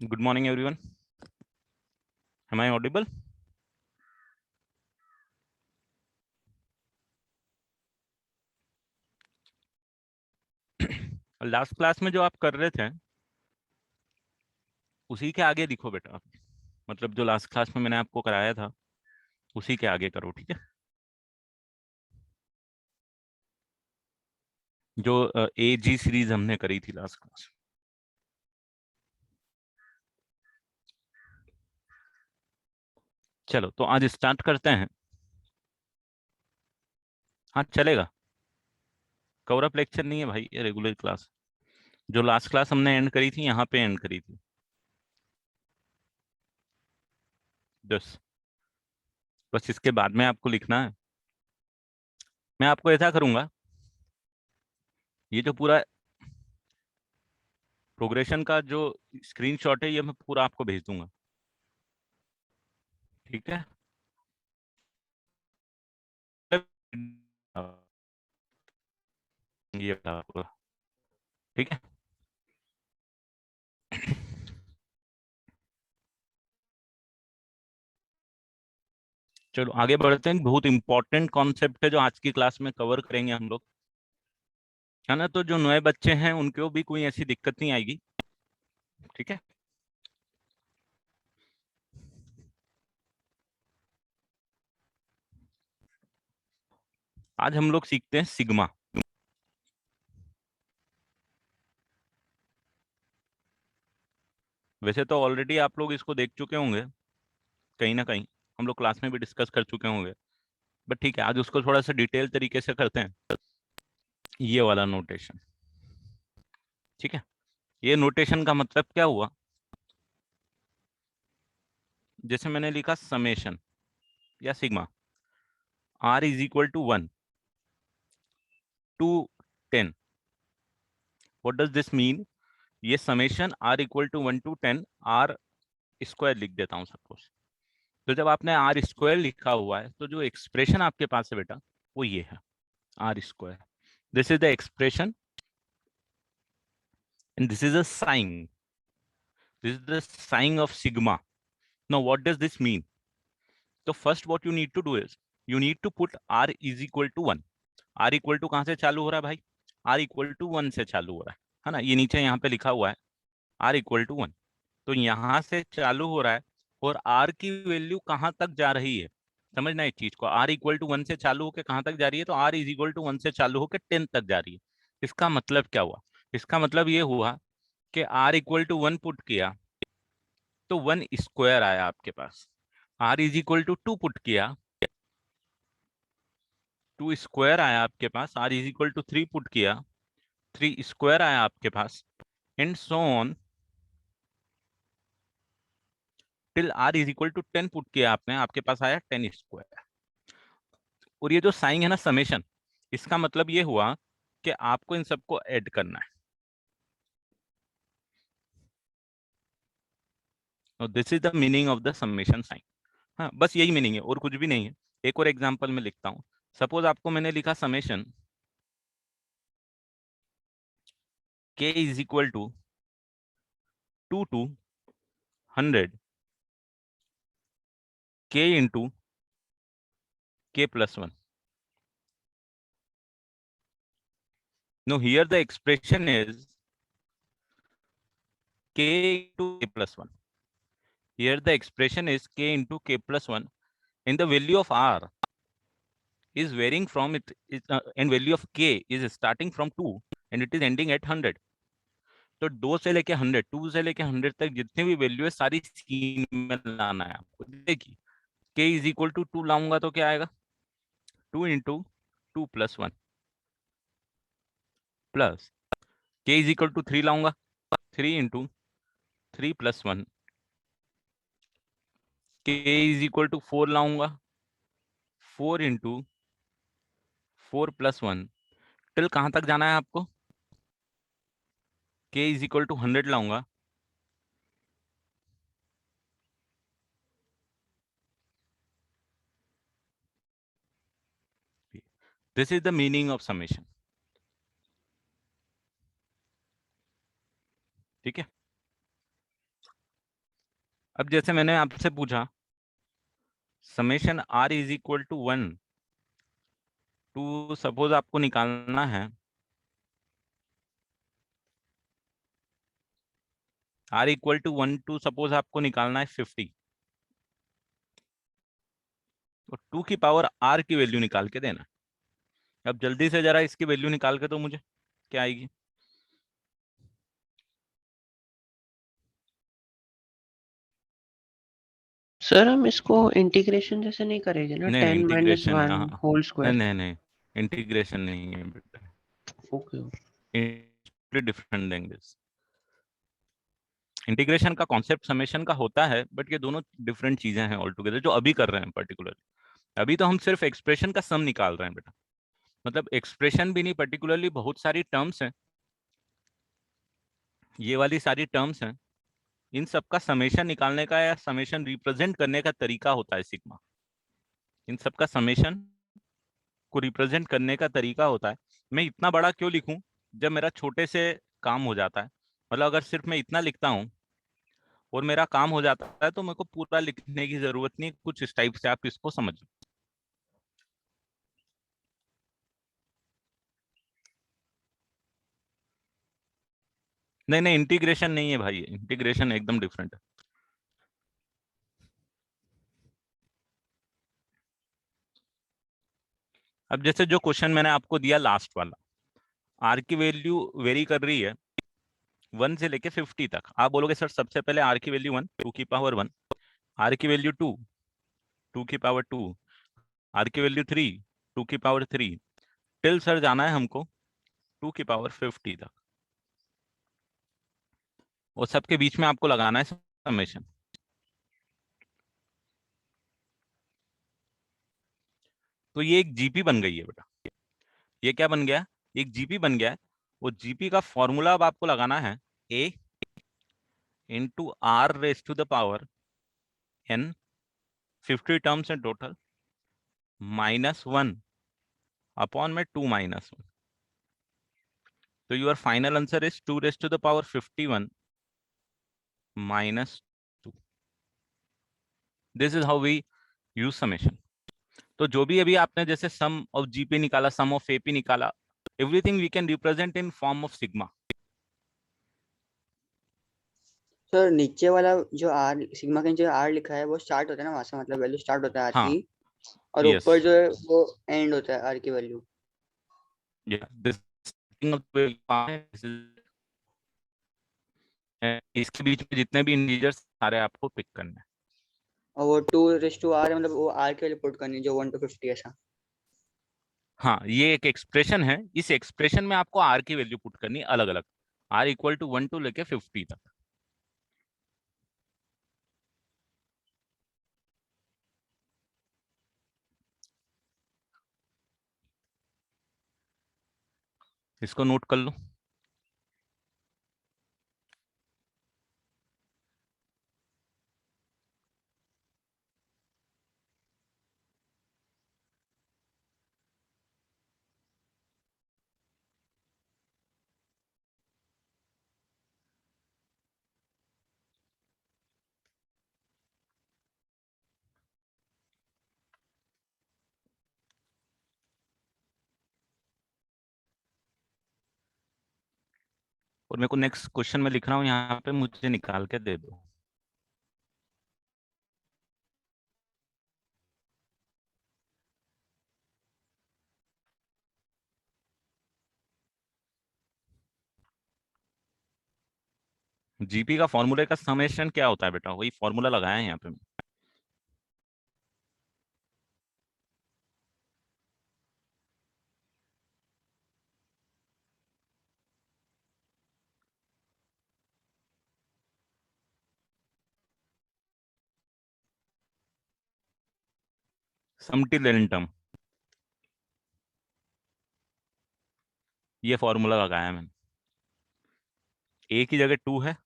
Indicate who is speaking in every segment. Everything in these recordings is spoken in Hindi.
Speaker 1: Good morning, everyone. Am I audible? Last class में जो आप कर रहे थे उसी के आगे लिखो बेटा आप। मतलब जो लास्ट क्लास में मैंने आपको कराया था उसी के आगे करो, ठीक है। जो ए जी सीरीज हमने करी थी लास्ट क्लास। चलो तो आज स्टार्ट करते हैं। हाँ चलेगा। कवर अप लेक्चर नहीं है भाई, ये रेगुलर क्लास। जो लास्ट क्लास हमने एंड करी थी यहाँ पे एंड करी थी। 10। बस इसके बाद में आपको लिखना है। मैं आपको ऐसा करूंगा, ये जो पूरा प्रोग्रेशन का जो स्क्रीनशॉट है ये मैं पूरा आपको भेज दूंगा, ठीक है। ये आपको, ठीक है। चलो आगे बढ़ते हैं। बहुत इंपॉर्टेंट कॉन्सेप्ट है जो आज की क्लास में कवर करेंगे हम लोग, है ना। तो जो नए बच्चे हैं उनको भी कोई ऐसी दिक्कत नहीं आएगी, ठीक है। आज हम लोग सीखते हैं सिग्मा। वैसे तो ऑलरेडी आप लोग इसको देख चुके होंगे कहीं ना कहीं, हम लोग क्लास में भी डिस्कस कर चुके होंगे, बट ठीक है आज उसको थोड़ा सा डिटेल तरीके से करते हैं। ये वाला नोटेशन, ठीक है। ये नोटेशन का मतलब क्या हुआ, जैसे मैंने लिखा समेशन या sigma r is equal to 1 to 10। What does this mean? ये summation r equal to 1 to 10 r square लिख देता हूँ सपोज। तो जब आपने आर स्क्वायर लिखा हुआ है तो जो एक्सप्रेशन आपके पास है बेटा वो ये है, r square. This is the expression and this is a sign. This is the sign of sigma. Now what does this mean? तो first what you need to do is you need to put r is equal to 1। R equal to कहां से चालू हो रहा है भाई? आर इक्वल टू 1 से चालू हो रहा है ना। ये नीचे यहाँ पे लिखा हुआ है आर इक्वल टू 1। तो यहाँ से चालू हो रहा है और आर की वैल्यू कहाँ तक जा रही है समझना इस चीज को। आर इक्वल टू 1 से चालू होकर कहाँ तक जा रही है? तो आर इज इक्वल टू 1 से चालू होकर 10 तक जा रही है। इसका मतलब क्या हुआ? इसका मतलब ये हुआ कि आर इक्वल टू 1 पुट किया तो 1 स्क्वायर आया आपके पास। R is equal to 2 put किया, 2 स्क्वायर आया आपके पास। R is equal to 3 put किया, 3 स्क्वायर आया आपके पास, and so on till r is equal to 10 put किया आपने, आपके पास आया 10 स्क्वायर। और ये जो साइन है ना समेशन, इसका मतलब ये हुआ कि आपको इन सबको ऐड करना है। और this is the meaning of the summation sign. हाँ बस यही मीनिंग है और कुछ भी नहीं है। एक और एग्जांपल में लिखता हूँ। सपोज आपको मैंने लिखा समेशन के इज इक्वल टू 2 टू 100 के into k plus 1। No here the expression is k into k plus 1. Here the expression is k into k plus 1 and the value of r is varying from and value of k is starting from 2 and it is ending at 100. तो 2 से लेके 100, 2 से लेके 100 तक जितनी भी वैल्यू है सारी सीन में लाना है आपको। देखिए k इज इक्वल टू 2 लाऊंगा तो क्या आएगा? 2 into 2 plus 1 plus k is equal to 3 लाऊंगा, 3 into 3 plus 1। k is equal to 4 लाऊंगा, 4 इंटू 4 प्लस 1। टिल कहां तक जाना है आपको? k इज इक्वल टू 100 लाऊंगा, this is the meaning of summation, ठीक है। अब जैसे मैंने आपसे पूछा summation r is equal to 1 to, suppose आपको निकालना है are equal to 1 to, suppose आपको निकालना है 50, तो 2 की पावर आर की वैल्यू निकाल के देना। अब जल्दी से जरा इसकी वैल्यू निकाल के दो मुझे, क्या आएगी?
Speaker 2: सर हम इसको इंटीग्रेशन जैसे नहीं करेंगे ना,
Speaker 1: नहीं नहीं,
Speaker 2: 10 माइनस
Speaker 1: इंटीग्रेशन है,
Speaker 2: 1
Speaker 1: हाँ।
Speaker 2: होल
Speaker 1: नहीं
Speaker 2: स्क्वायर।
Speaker 1: नहीं नहीं, इंटीग्रेशन नहीं है बेटा,
Speaker 2: ओके।
Speaker 1: डिफरेंट देंगे। इंटीग्रेशन का कॉन्सेप्ट समेशन का होता है, बट ये दोनों डिफरेंट चीजें हैं ऑल टुगेदर, जो अभी कर रहे हैं पर्टिकुलरली। अभी तो हम सिर्फ एक्सप्रेशन का सम निकाल रहे हैं बेटा, मतलब एक्सप्रेशन भी नहीं, पर्टिकुलरली बहुत सारी टर्म्स हैं, ये वाली सारी टर्म्स हैं, इन सब का समेशन निकालने का या समेशन रिप्रेजेंट करने का तरीका होता है सिग्मा। इन सब का समेशन को रिप्रेजेंट करने का तरीका होता है। मैं इतना बड़ा क्यों लिखूं जब मेरा छोटे से काम हो जाता है? मतलब अगर सिर्फ मैं इतना लिखता हूँ और मेरा काम हो जाता है, तो मेरे को पूरा लिखने की जरूरत नहीं, कुछ इस टाइप से आप इसको समझ लो। नहीं नहीं, इंटीग्रेशन नहीं है भाई, इंटीग्रेशन एकदम डिफरेंट है। अब जैसे जो क्वेश्चन मैंने आपको दिया लास्ट वाला, आर की वैल्यू वेरी कर रही है 1 से लेके 50 तक। आप बोलोगे सर सबसे पहले आर की वैल्यू 1, 2 की पावर 1, आर की वैल्यू 2, 2 की पावर 2, आर की वैल्यू 3, 2 की पावर 3, टिल सर जाना है हमको 2 की पावर 50 तक, और सबके बीच में आपको लगाना है समेशन। तो ये एक जीपी बन गई है बेटा, ये क्या बन गया? एक जीपी बन गया है। वो जीपी का फॉर्मूला अब आपको लगाना है, a into r raise to the power n, 50 terms है टोटल, -1 अपॉन में 2 -1। तो your final answer is 2 raise to the power 51 -2। This is how we use summation. तो जो भी अभी आपने जैसे सम ऑफ जीपी निकाला, सम ऑफ एपी निकाला, everything we can represent in form of sigma.
Speaker 3: Sir नीचे वाला जो आर सिग्मा के नीचे आर लिखा है वो स्टार्ट होता है ना वहां से, मतलब वैल्यू स्टार्ट होता है आर
Speaker 1: हाँ,
Speaker 3: की, और
Speaker 1: यस,
Speaker 3: ऊपर जो है वो एंड होता है आर की वैल्यू।
Speaker 1: या दिस इसके बीच में जितने भी इंटीजर्स सारे आपको पिक करने हैं।
Speaker 3: और वो 2 रेस टू आर है, मतलब वो आर के वैल्यू पुट करनी है जो 1 to 50 ऐसा।
Speaker 1: हाँ, ये एक एक्सप्रेशन है, इस एक्सप्रेशन में आपको आर की वैल्यू पुट करनी अलग अलग, आर इक्वल टू 1 टू लेके 50 तक। इसको नोट कर लो। और मेरे को नेक्स्ट क्वेश्चन में लिख रहा हूँ यहाँ पे, मुझे निकाल के दे दो। जीपी का फॉर्मूले का समेशन क्या होता है बेटा? वही फॉर्मूला लगाया है यहाँ पे। सम टिल एन टर्म, ये फॉर्मूला लगाया है मैंने। ए की जगह 2 है,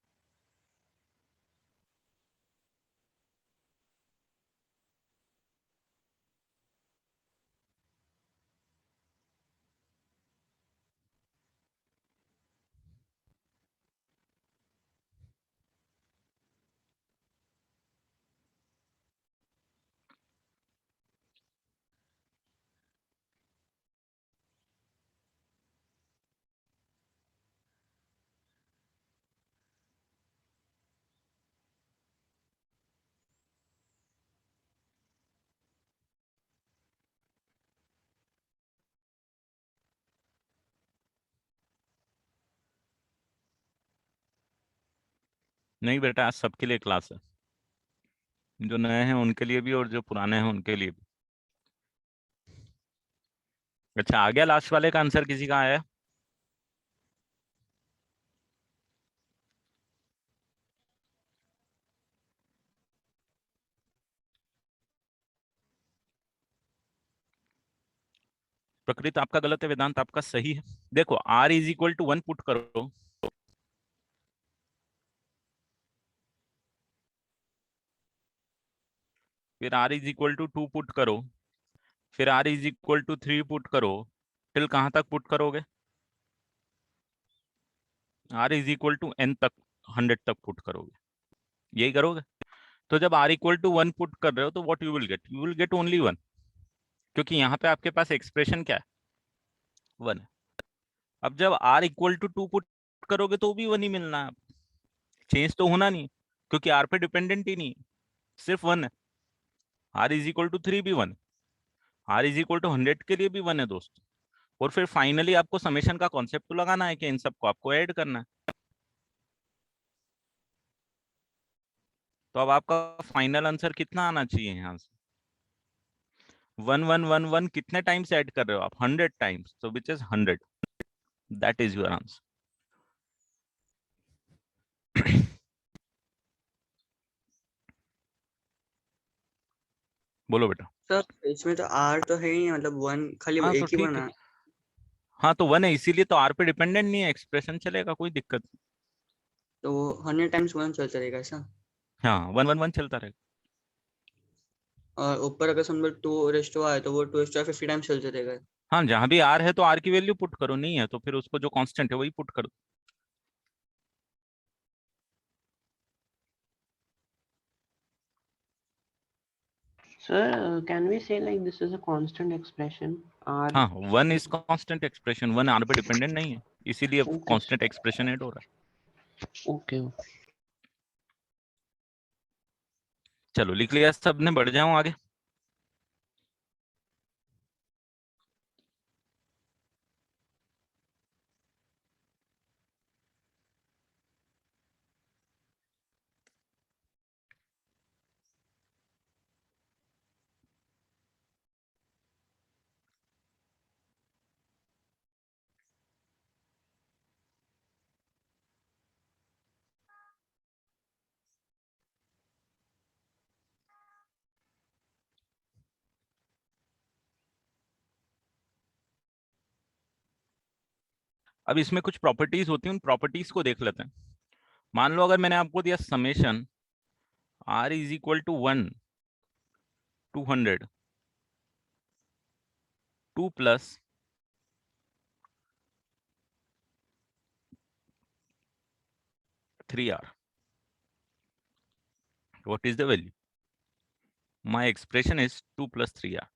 Speaker 1: नहीं बेटा, आज सबके लिए क्लास है, जो नए हैं उनके लिए भी और जो पुराने हैं उनके लिए भी। अच्छा, आ गया लास्ट वाले का आंसर किसी का आया? प्रकृति आपका गलत है, वेदांत आपका सही है। देखो, r is equal to 1 put करो, फिर r is equal to 2 put करो, फिर r is equal to 3 put करो, टिल कहां तक पुट करोगे? R is equal to n तक, 100 तक पुट करोगे, यही करोगे। तो जब आर इक्वल टू 1 पुट कर रहे हो तो what you will get only 1, क्योंकि यहाँ पे आपके पास एक्सप्रेशन क्या है? 1 है। अब जब आर इक्वल टू 2 पुट करोगे तो भी 1 ही मिलना है, चेंज तो होना नहीं, क्योंकि आर पे डिपेंडेंट ही नहीं, सिर्फ 1 है। आर इज इक्वल टू 3 भी 1, आर इज इक्वल टू 100 के लिए भी 1 है दोस्त। और फिर फाइनली आपको समेशन का कॉन्सेप्ट तो लगाना है कि इन सबको आपको ऐड करना है। तो अब आपका फाइनल आंसर कितना आना चाहिए यहाँ से? 1111 कितने टाइम्स ऐड कर रहे हो आप? 100 times, so which is 100, that is your answer. बोलो बेटा।
Speaker 3: सर इसमें तो आर तो है ही नहीं, मतलब वन खाली
Speaker 1: हाँ तो
Speaker 3: एक ही
Speaker 1: ठीक है,
Speaker 3: बना।
Speaker 1: हाँ तो 1 है इसीलिए तो आर पे डिपेंडेंट नहीं है, एक्सप्रेशन चलेगा, कोई दिक्कत नहीं।
Speaker 3: तो वो 100 टाइम्स वन चलता रहेगा ऐसा।
Speaker 1: हाँ 111 चलता रहेगा।
Speaker 3: और ऊपर अगर समझो 2 है तो वो 2 50 टाइम्स चलते रहेगा।
Speaker 1: हाँ, जहां भी आर है तो आर की वैल्यू पुट करो, नहीं है तो फिर उसको जो कांस्टेंट है वही पुट करो।
Speaker 2: Sir, can we say like this is a constant expression? R.
Speaker 1: हाँ, 1 इज कांस्टेंट एक्सप्रेशन, 1 आर पे डिपेंडेंट नहीं है, इसीलिए
Speaker 2: Okay.
Speaker 1: कांस्टेंट एक्सप्रेशन ऐड हो रहा है।
Speaker 2: Okay.
Speaker 1: चलो लिख लिया सबने, बढ़ जाऊं आगे। अब इसमें कुछ प्रॉपर्टीज होती हैं, उन प्रॉपर्टीज को देख लेते हैं। मान लो अगर मैंने आपको दिया summation r is equal to 1 200 2 plus 3r, what is the value? My expression is 2 plus 3r.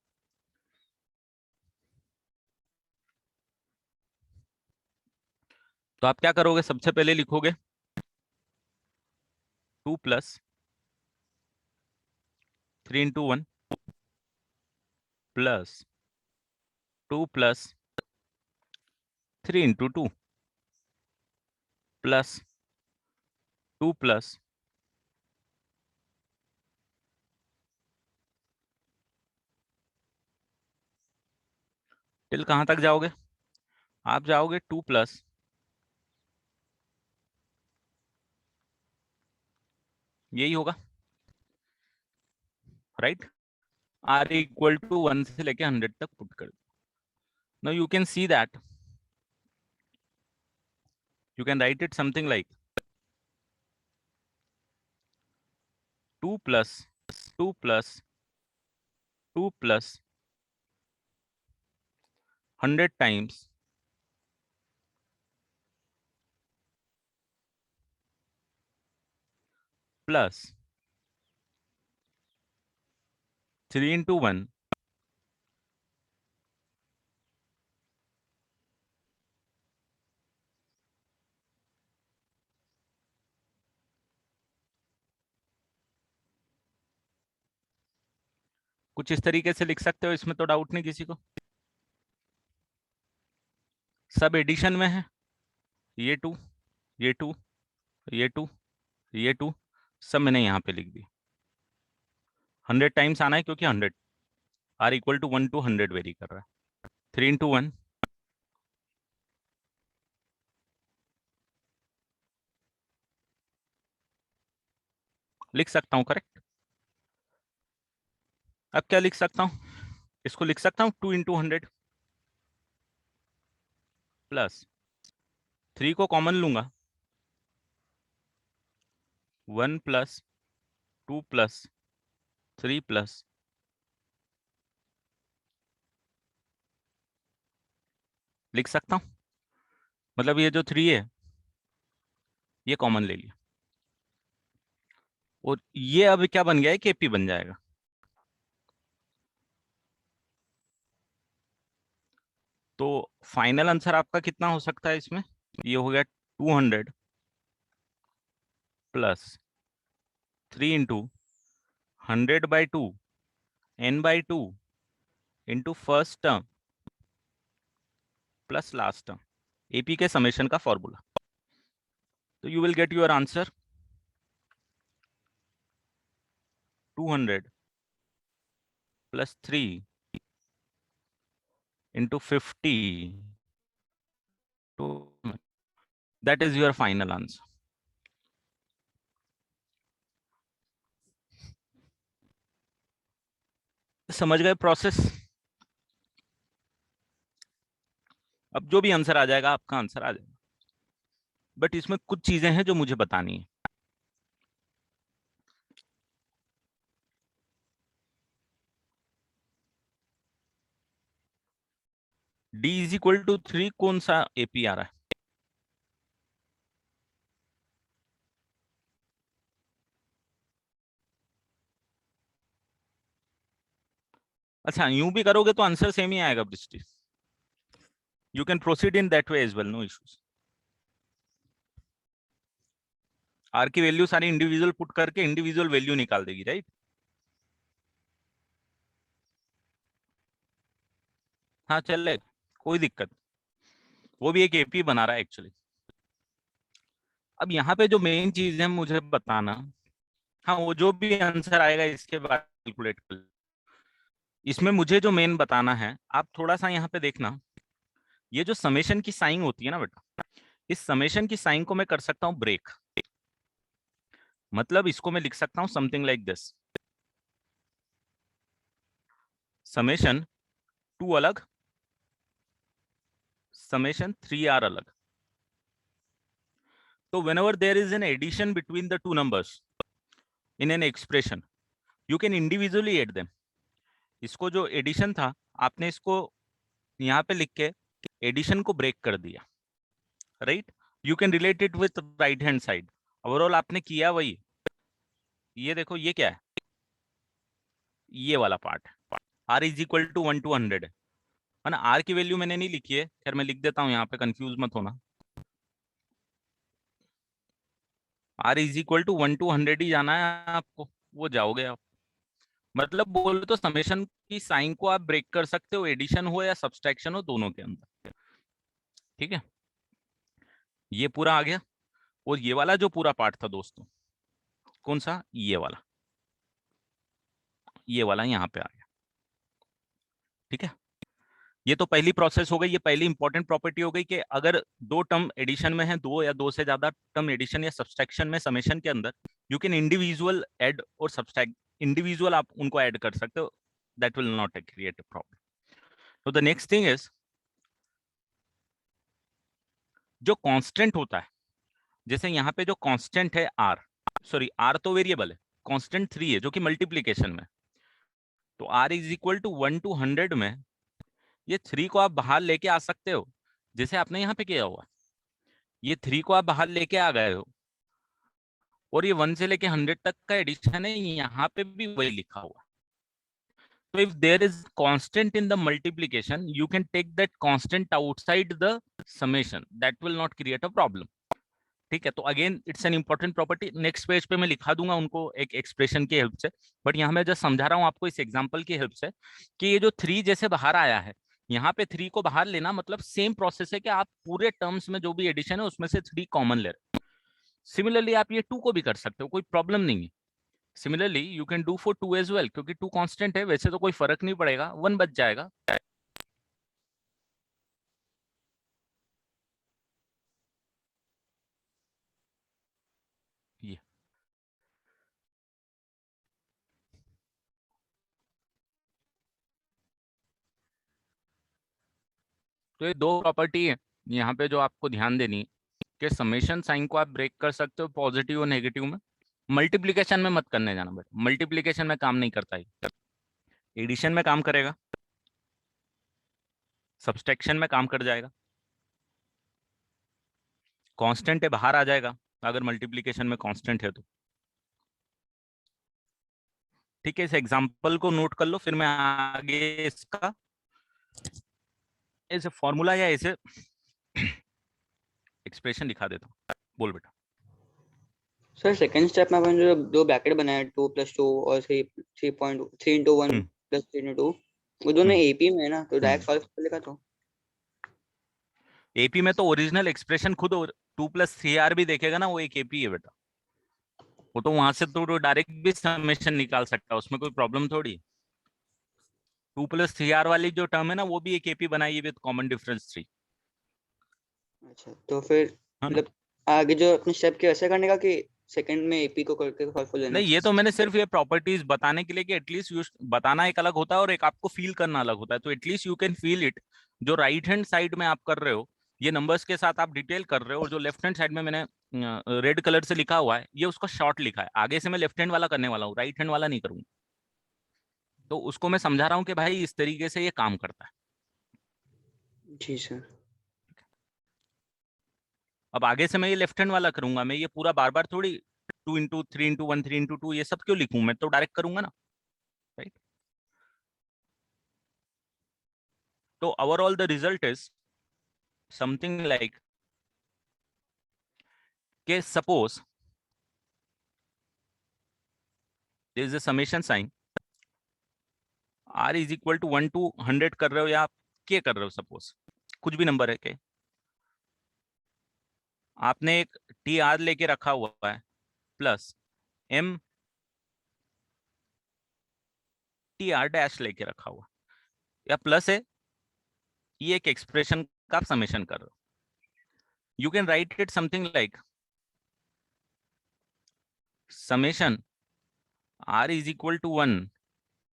Speaker 1: तो आप क्या करोगे? सबसे पहले लिखोगे 2 plus 3 into 1 plus 2 plus 3 into 2 plus 2 plus 'till कहां तक जाओगे? आप जाओगे 2 प्लस, यही होगा राइट। आर इक्वल टू 1 से लेके 100 तक पुट कर दो। Now you can see that you can write it something like 2 plus 2 plus 2 plus 100 times plus 3 into 1 कुछ इस तरीके से लिख सकते हो, इसमें तो डाउट नहीं किसी को। सब एडिशन में है, ये 2 ये 2 ये 2 ये 2 सब मैंने यहाँ पे लिख दी। 100 टाइम्स आना है क्योंकि 100 r equal to 1 to 100 vary कर रहा है। 3 into 1 लिख सकता हूँ, करेक्ट। अब क्या लिख सकता हूँ, इसको लिख सकता हूँ 2 into 100 प्लस 3 को कॉमन लूंगा, 1 प्लस 2 प्लस 3 प्लस लिख सकता हूँ। मतलब ये जो 3 है ये कॉमन ले लिया और ये अब क्या बन गया है, केपी बन जाएगा। तो फाइनल आंसर आपका कितना हो सकता है इसमें, ये हो गया 200 plus 3 into 100/2 n/2 into first term plus last term, AP के समेशन का फॉर्मूला। तो you will get your answer 200 plus 3 into 50 to that is your final answer. समझ गए प्रोसेस। अब जो भी आंसर आ जाएगा आपका आंसर आ जाएगा, बट इसमें कुछ चीजें हैं जो मुझे बतानी है। d इज इक्वल टू 3 कौन सा एपी आ रहा है, अच्छा यूं भी करोगे तो आंसर सेम ही आएगा Brishti. You can proceed in that way as well, no issues. R की वैल्यू सारी इंडिविजुअल पुट करके इंडिविजुअल वैल्यू निकाल देगी, राइट। हाँ चल ले, कोई दिक्कत, वो भी एक एपी बना रहा है एक्चुअली। अब यहाँ पे जो मेन चीज है मुझे बताना, हाँ वो जो भी आंसर आएगा इसके बाद कैलकुलेट कर। इसमें मुझे जो मेन बताना है, आप थोड़ा सा यहाँ पे देखना, ये जो समेशन की साइन होती है ना बेटा, इस समेशन की साइन को मैं कर सकता हूँ ब्रेक। मतलब इसको मैं लिख सकता हूँ समथिंग लाइक दिस, समेशन 2 अलग, समेशन 3r अलग। तो whenever there is an addition between the two numbers in an expression, you can individually add them. इसको जो एडिशन था आपने इसको यहाँ पे लिख के एडिशन को ब्रेक कर दिया, right. You can relate it with right hand side, overall आपने किया वही। ये देखो ये क्या है, ये वाला part r is equal to 1 to 100 है ना। r की वैल्यू मैंने नहीं लिखी है, खैर मैं लिख देता हूँ यहाँ पे, कंफ्यूज मत होना। r is equal to 1 to 100 ही जाना है आपको, वो जाओगे आप। मतलब बोले तो समेशन की साइन को आप ब्रेक कर सकते हो, एडिशन हो या सब्सट्रैक्शन हो, दोनों के अंदर, ठीक है। ये पूरा आ गया। और ये वाला जो पूरा पार्ट था दोस्तों, कौन सा, ये वाला यहाँ पे आ गया, ठीक है। ये तो पहली प्रोसेस हो गई, ये पहली इंपॉर्टेंट प्रॉपर्टी हो गई कि अगर दो टर्म एडिशन में है, दो या दो से ज्यादा टर्म एडिशन या सब्सट्रैक्शन में समेशन के अंदर, यू कैन इंडिविजुअल ऐड और सब्सट्रैक्ट, इंडिविजुअल आप उनको ऐड कर सकते हो, that will not create a problem. तो द नेक्स्ट थिंग इज, जो कांस्टेंट होता है, जैसे यहाँ पे जो कांस्टेंट है आर, सॉरी आर तो वेरिएबल है, कांस्टेंट 3 है जो कि मल्टीप्लीकेशन में, तो r is equal to 1 to 100 में ये 3 को आप बाहर लेके आ सकते हो, जैसे आपने यहाँ पे किया हुआ। ये 3 को आप बाहर लेके आ गए हो और ये 1 से लेके 100 तक का एडिशन है, यहाँ पे भी वही लिखा हुआ। तो if there is constant in the multiplication, you can take that constant outside the summation, that will not create a problem, ठीक है। तो again it's an important property, next page पे मैं लिखा दूंगा उनको एक एक्सप्रेशन की हेल्प से, बट यहाँ मैं जस्ट समझा रहा हूँ आपको इस एग्जांपल की हेल्प से कि ये जो 3 जैसे बाहर आया है, यहाँ पे 3 को बाहर लेना मतलब सेम प्रोसेस है कि आप पूरे टर्म्स में जो भी एडिशन है उसमें से 3 कॉमन ले रहे, सिमिलरली आप ये 2 को भी कर सकते हो, कोई प्रॉब्लम नहीं है। Similarly you can do for 2 as well, क्योंकि 2 कांस्टेंट है, वैसे तो कोई फर्क नहीं पड़ेगा, 1 बच जाएगा। ये तो ये 2 प्रॉपर्टी है यहाँ पे जो आपको ध्यान देनी है, कि समेशन साइन को आप ब्रेक कर सकते हो पॉजिटिव और नेगेटिव में। मल्टीप्लीकेशन में मत करने जाना बेटा, मल्टीप्लीकेशन में काम नहीं करता है। एडिशन में काम करेगा, सब्सट्रैक्शन में काम कर जाएगा, कांस्टेंट है बाहर आ जाएगा अगर मल्टीप्लीकेशन में कांस्टेंट है तो। ठीक है, इस एग्जांपल को नोट कर लो, फिर मैं आगे इसका ऐसे फॉर्मूला या ऐसे एक्सप्रेशन दिखा देता हूँ। बोल बेटा।
Speaker 3: सर सेकंड स्टेप में अपन जो दो ब्रैकेट बनाए 2+2 और 3 into 1
Speaker 1: हम्म,
Speaker 3: plus 3 into 2, वो दोनों
Speaker 1: हम्म,
Speaker 3: एपी में है ना, तो डायरेक्ट सॉल्व कर लेगा तो।
Speaker 1: एपी में तो ओरिजिनल एक्सप्रेशन खुद 2+3r भी देखेगा ना, वो एक एपी है बेटा। वो तो वहां से तो डायरेक्ट भी समेशन निकाल सकता है, उसमें कोई प्रॉब्लम थोड़ी। 2+3r वाली जो टर्म है ना, वो भी एक एपी बनाई विद कॉमन डिफरेंस 3,
Speaker 3: अच्छा, तो फिर
Speaker 1: है ना।
Speaker 3: मतलब आगे जो अपने स्टेप के ऐसे करने का कि सेकंड में एपी को करके सॉल्व कर लेना।
Speaker 1: नहीं, ये तो मैंने सिर्फ ये प्रॉपर्टीज बताने के लिए कि एटलीस्ट यू बताना एक अलग होता है और एक आपको फील करना अलग होता है, तो at least you can feel it. जो राइट हैंड साइड में आप कर रहे हो, ये नंबर्स के साथ आप डिटेल कर रहे हो, और जो लेफ्ट हैंड साइड में मैंने रेड कलर से लिखा हुआ है, ये उसका शॉर्ट लिखा है। आगे से मैं लेफ्ट हैंड वाला करने वाला हूँ, राइट हैंड वाला नहीं करूंगा। तो उसको मैं समझा रहा हूँ कि भाई इस तरीके से ये काम करता है।
Speaker 3: जी सर।
Speaker 1: अब आगे से मैं ये लेफ्ट हैंड वाला करूंगा, मैं ये पूरा बार बार थोड़ी 2 into 3 into 1 3 into 2 ये सब क्यों लिखूं, मैं तो डायरेक्ट करूंगा ना, राइट। तो overall the result is something like के suppose there is a summation sign, r is equal to 1 to 100 कर रहे हो या आप के कर रहे हो, सपोज कुछ भी नंबर है के, आपने एक टी आर लेके रखा हुआ है plus m T r dash लेके रखा हुआ, या प्लस है, ये एक एक्सप्रेशन का आप समेशन कर रहे हो। You can write it something like summation r is equal to 1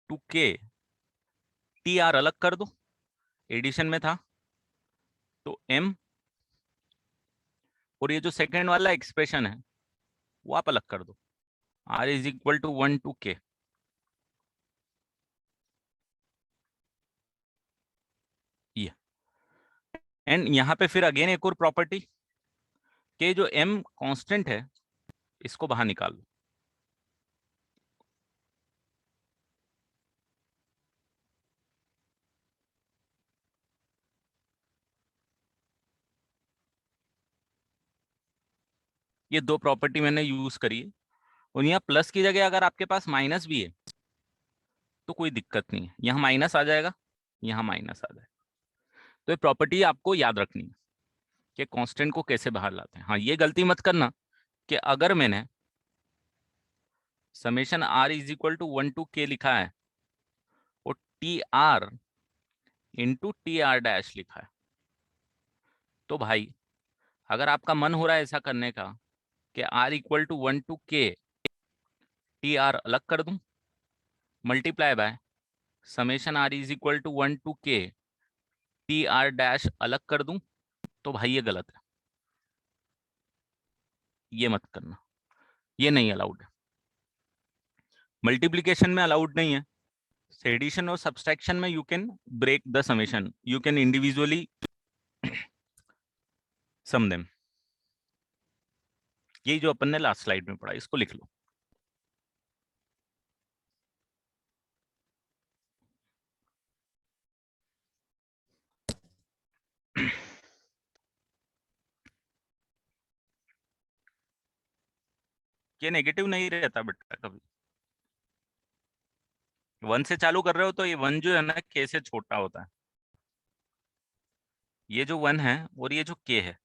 Speaker 1: to k, t r अलग कर दो, एडिशन में था तो m, और ये जो सेकंड वाला एक्सप्रेशन है वो आप अलग कर दो, r is equal to 1 to k। ये एंड यहाँ पे फिर अगेन एक और प्रॉपर्टी, कि जो m कांस्टेंट है इसको बाहर निकाल लो। ये 2 प्रॉपर्टी मैंने यूज करी है, और यहाँ प्लस की जगह अगर आपके पास माइनस भी है तो कोई दिक्कत नहीं है, यहाँ माइनस आ जाएगा, यहाँ माइनस आ जाएगा। तो ये प्रॉपर्टी आपको याद रखनी है कि कांस्टेंट को कैसे बाहर लाते हैं। हाँ, ये गलती मत करना कि अगर मैंने summation r is equal to 1 to k लिखा है और t r into t r dash लिखा है, तो भाई अगर आपका मन हो रहा है ऐसा करने का कि r equal to 1 to k, t r अलग कर दूं, multiply by summation r is equal to 1 to k, t r dash अलग कर दूं, तो भाई ये गलत है, ये मत करना, ये नहीं अलाउड है। मल्टीप्लीकेशन में अलाउड नहीं है, एडिशन और सब्सट्रैक्शन में you can break the summation, you can individually sum them. यही जो अपन ने लास्ट स्लाइड में पढ़ा, इसको लिख लो। ये नेगेटिव नहीं रहता बेटा कभी। 1 से चालू कर रहे हो तो ये 1 जो है ना k से छोटा होता है, ये जो 1 है और ये जो k है,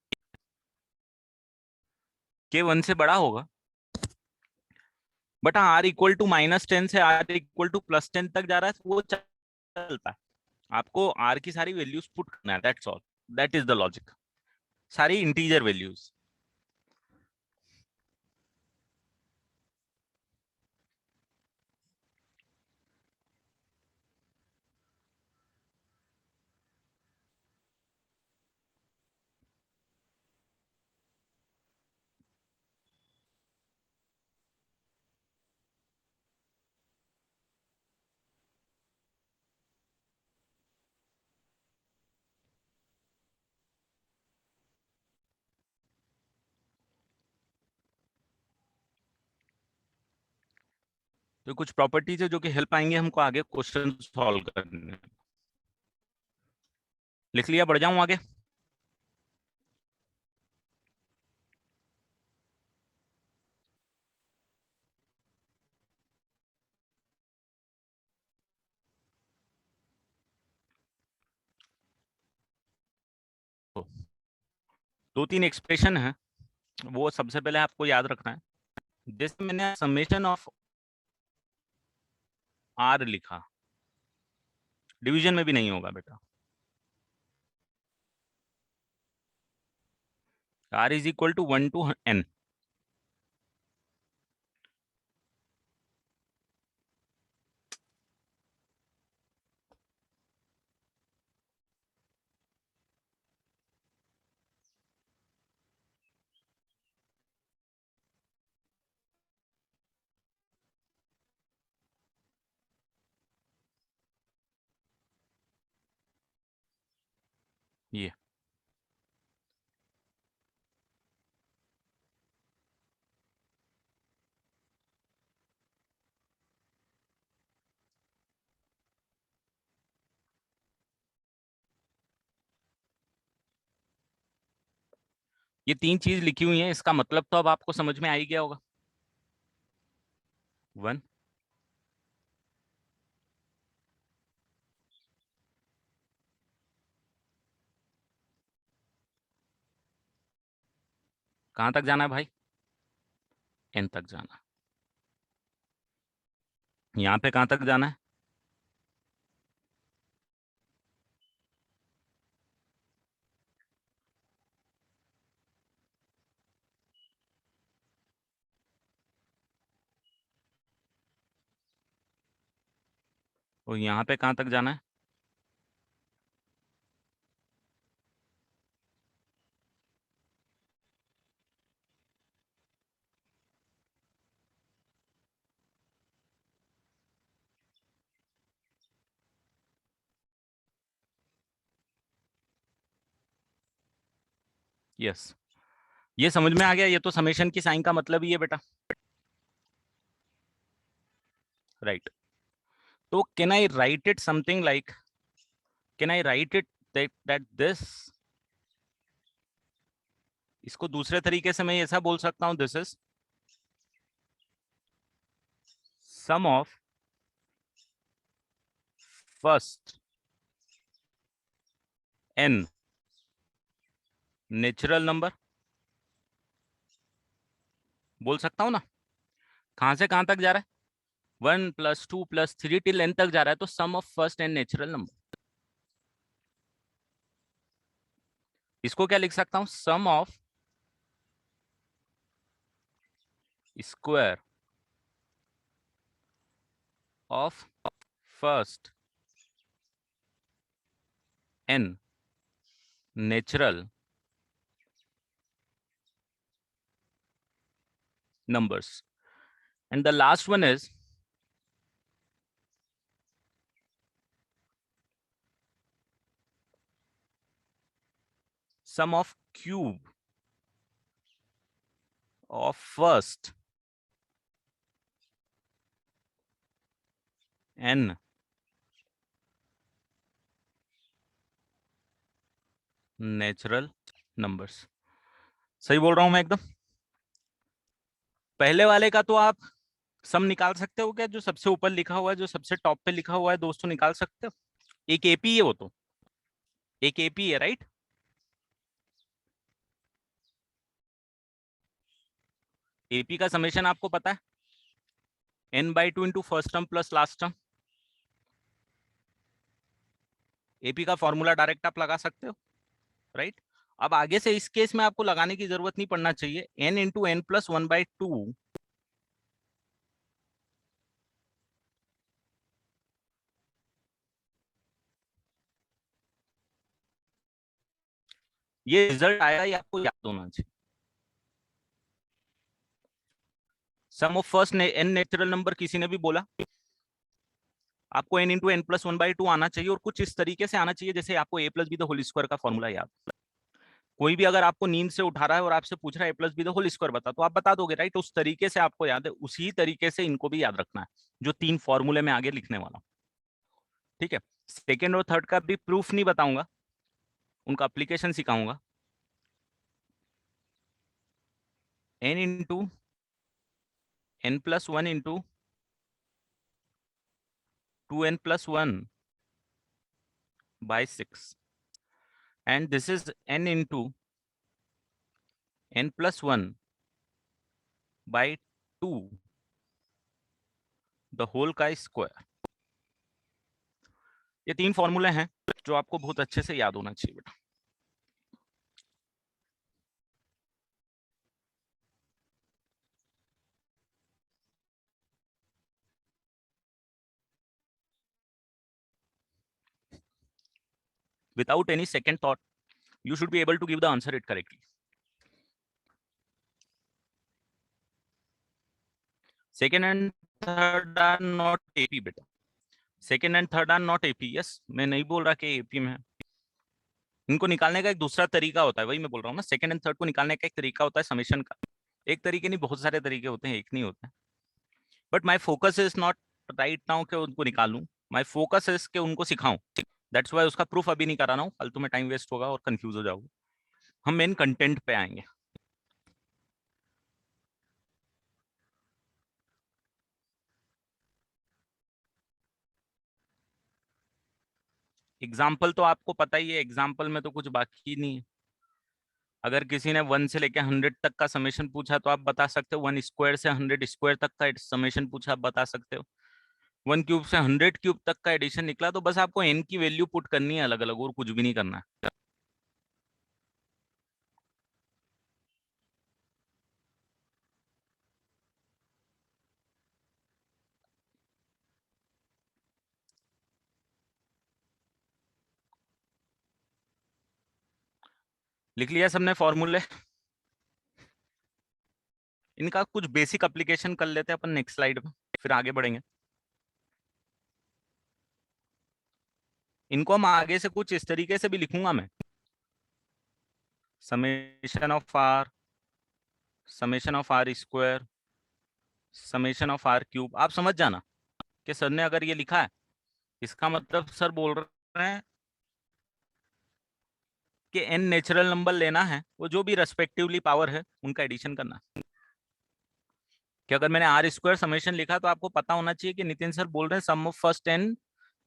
Speaker 1: के 1 से बड़ा होगा, बट हाँ r इक्वल टू -10 से r इक्वल टू +10 तक जा रहा है तो वो चलता है। आपको r की सारी वैल्यूज पुट करना है, that's all, that is the logic, सारी इंटीजर वैल्यूज। तो कुछ प्रॉपर्टीज है जो कि हेल्प आएंगे हमको आगे क्वेश्चन सॉल्व करने में। लिख लिया, बढ़ जाऊं आगे। दो तीन एक्सप्रेशन है, वो सबसे पहले आपको याद रखना है। जैसे मैंने समेशन ऑफ r लिखा, डिवीजन में भी नहीं होगा बेटा। r is equal to 1 to n। ये तीन चीज लिखी हुई है, इसका मतलब तो अब आपको समझ में आ ही गया होगा। 1, कहां तक जाना है भाई? n तक जाना है। यहाँ पे कहां तक जाना है? और यहाँ पे कहां तक जाना है? यस, ये समझ में आ गया। ये तो समेशन की साइन का मतलब ही है बेटा, राइट। तो can I write it something like, can I write it that this, इसको दूसरे तरीके से मैं ऐसा बोल सकता हूं, this is sum of first n natural number, बोल सकता हूं ना। कहां से कहां तक जा रहा है? 1 + 2 + 3 टिल n तक जा रहा है, तो sum of first n natural number. इसको क्या लिख सकता हूं? Sum of square of first n natural numbers, and the last one is sum of cube of first n natural numbers. सही बोल रहा हूं मैं एकदम? पहले वाले का तो आप सम निकाल सकते हो क्या? जो सबसे ऊपर लिखा हुआ है, जो सबसे टॉप पे लिखा हुआ है दोस्तों, निकाल सकते हो। एक एपी है वो, तो एक एपी है, राइट। एपी का समेशन आपको पता है, n/2 into first term plus last term. AP का फॉर्मूला डायरेक्ट आप लगा सकते हो, राइट। अब आगे से इस केस में आपको लगाने की जरूरत नहीं पड़ना चाहिए। n इंटू एन प्लस 1/2 ये रिजल्ट आया, ये आपको याद होना चाहिए। Sum of first n natural number किसी ने भी बोला, आपको n इंटू एन प्लस 1/2 आना चाहिए, और कुछ इस तरीके से आना चाहिए जैसे आपको a plus b the whole square का फॉर्मूला याद। कोई भी अगर आपको नींद से उठा रहा है और आपसे पूछ रहा है a plus b the whole square बता, तो आप बता दोगे, राइट। उस तरीके से आपको याद है, उसी तरीके से इनको भी याद रखना है, जो 3 फॉर्मूले में आगे लिखने वाला हूं, ठीक है। सेकेंड और थर्ड का भी प्रूफ नहीं बताऊंगा, उनका अप्लीकेशन सिखाऊंगा। n into n plus 1 into 2n plus 1 by 6, and this is n into n plus 1 by 2 the whole का स्क्वायर। ये 3 फॉर्मूले हैं जो आपको बहुत अच्छे से याद होना चाहिए बेटा। Without any second thought, you should be able to give the answer it correctly. Second and third are not AP बेटा। Second and third are not AP. Yes, मैं नहीं बोल रहा कि एपी में है। इनको निकालने का एक दूसरा तरीका होता है, वही मैं बोल रहा हूँ ना। सेकेंड एंड थर्ड को निकालने का एक तरीका होता है समेशन का। एक तरीके नहीं, बहुत सारे तरीके होते हैं, एक नहीं होता है। But my focus is not right now कि उनको निकालूं, माई फोकस इज कि उनको सिखाऊं। दैट्स वाई उसका प्रूफ अभी नहीं करा रहा हूँ, फालतू में टाइम वेस्ट होगा और कंफ्यूज हो जाओगे। हम मेन कंटेंट पे आएंगे। एग्जाम्पल तो आपको पता ही है, एग्जाम्पल में तो कुछ बाकी नहीं है। अगर किसी ने 1 से लेकर 100 तक का समेशन पूछा तो आप बता सकते हो। 1 स्क्वायर से 100 स्क्वायर तक का समेशन पूछा, आप बता सकते हो। 1 क्यूब से 100 क्यूब तक का एडिशन निकला, तो बस आपको n की वैल्यू पुट करनी है अलग अलग, और कुछ भी नहीं करना है। लिख लिया सबने फॉर्मूले? इनका कुछ बेसिक एप्लीकेशन कर लेते हैं अपन नेक्स्ट स्लाइड में, फिर आगे बढ़ेंगे। इनको हम आगे से कुछ इस तरीके से भी लिखूंगा मैं। Summation of r square, summation of r cube. आप समझ जाना कि सर ने अगर ये लिखा है, इसका मतलब सर बोल रहे हैं कि n नेचुरल नंबर लेना है, वो जो भी रेस्पेक्टिवली पावर है उनका एडिशन करना है। कि अगर मैंने आर स्क्वायर समेशन लिखा तो आपको पता होना चाहिए कि नितिन सर बोल रहे हैं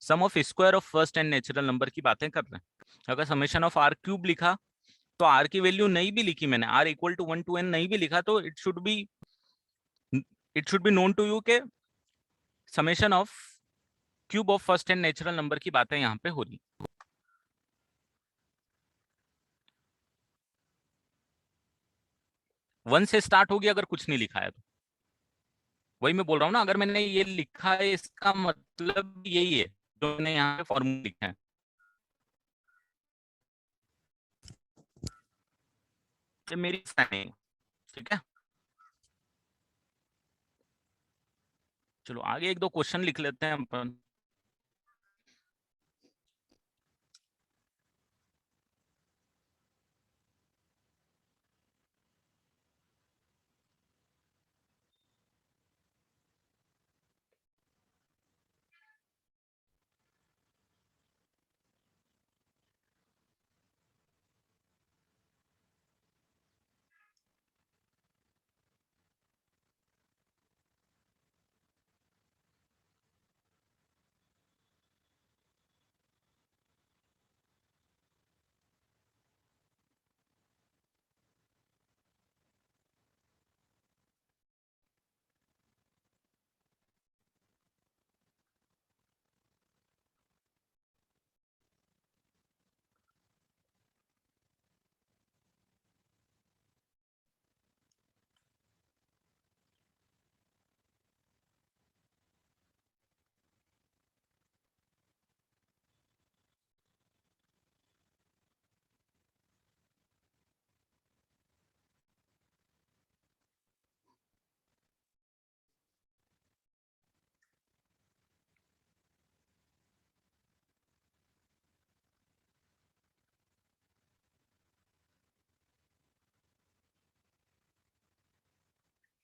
Speaker 1: sum of square of first n natural number की बातें कर रहे हैं। अगर समेशन ऑफ आर क्यूब लिखा तो आर की वैल्यू नहीं भी लिखी मैंने, r equal to 1 to n नहीं भी लिखा, तो it should be known to you के summation of cube of first n natural number की बातें यहाँ पे हो रही। वन से स्टार्ट होगी अगर कुछ नहीं लिखा है तो। वही मैं बोल रहा हूँ ना, अगर मैंने ये लिखा है इसका मतलब यही है जो मैंने यहाँ पे फॉर्मूला लिखा है। ये मेरी स्टाइल, ठीक है। चलो आगे एक दो क्वेश्चन लिख लेते हैं अपन।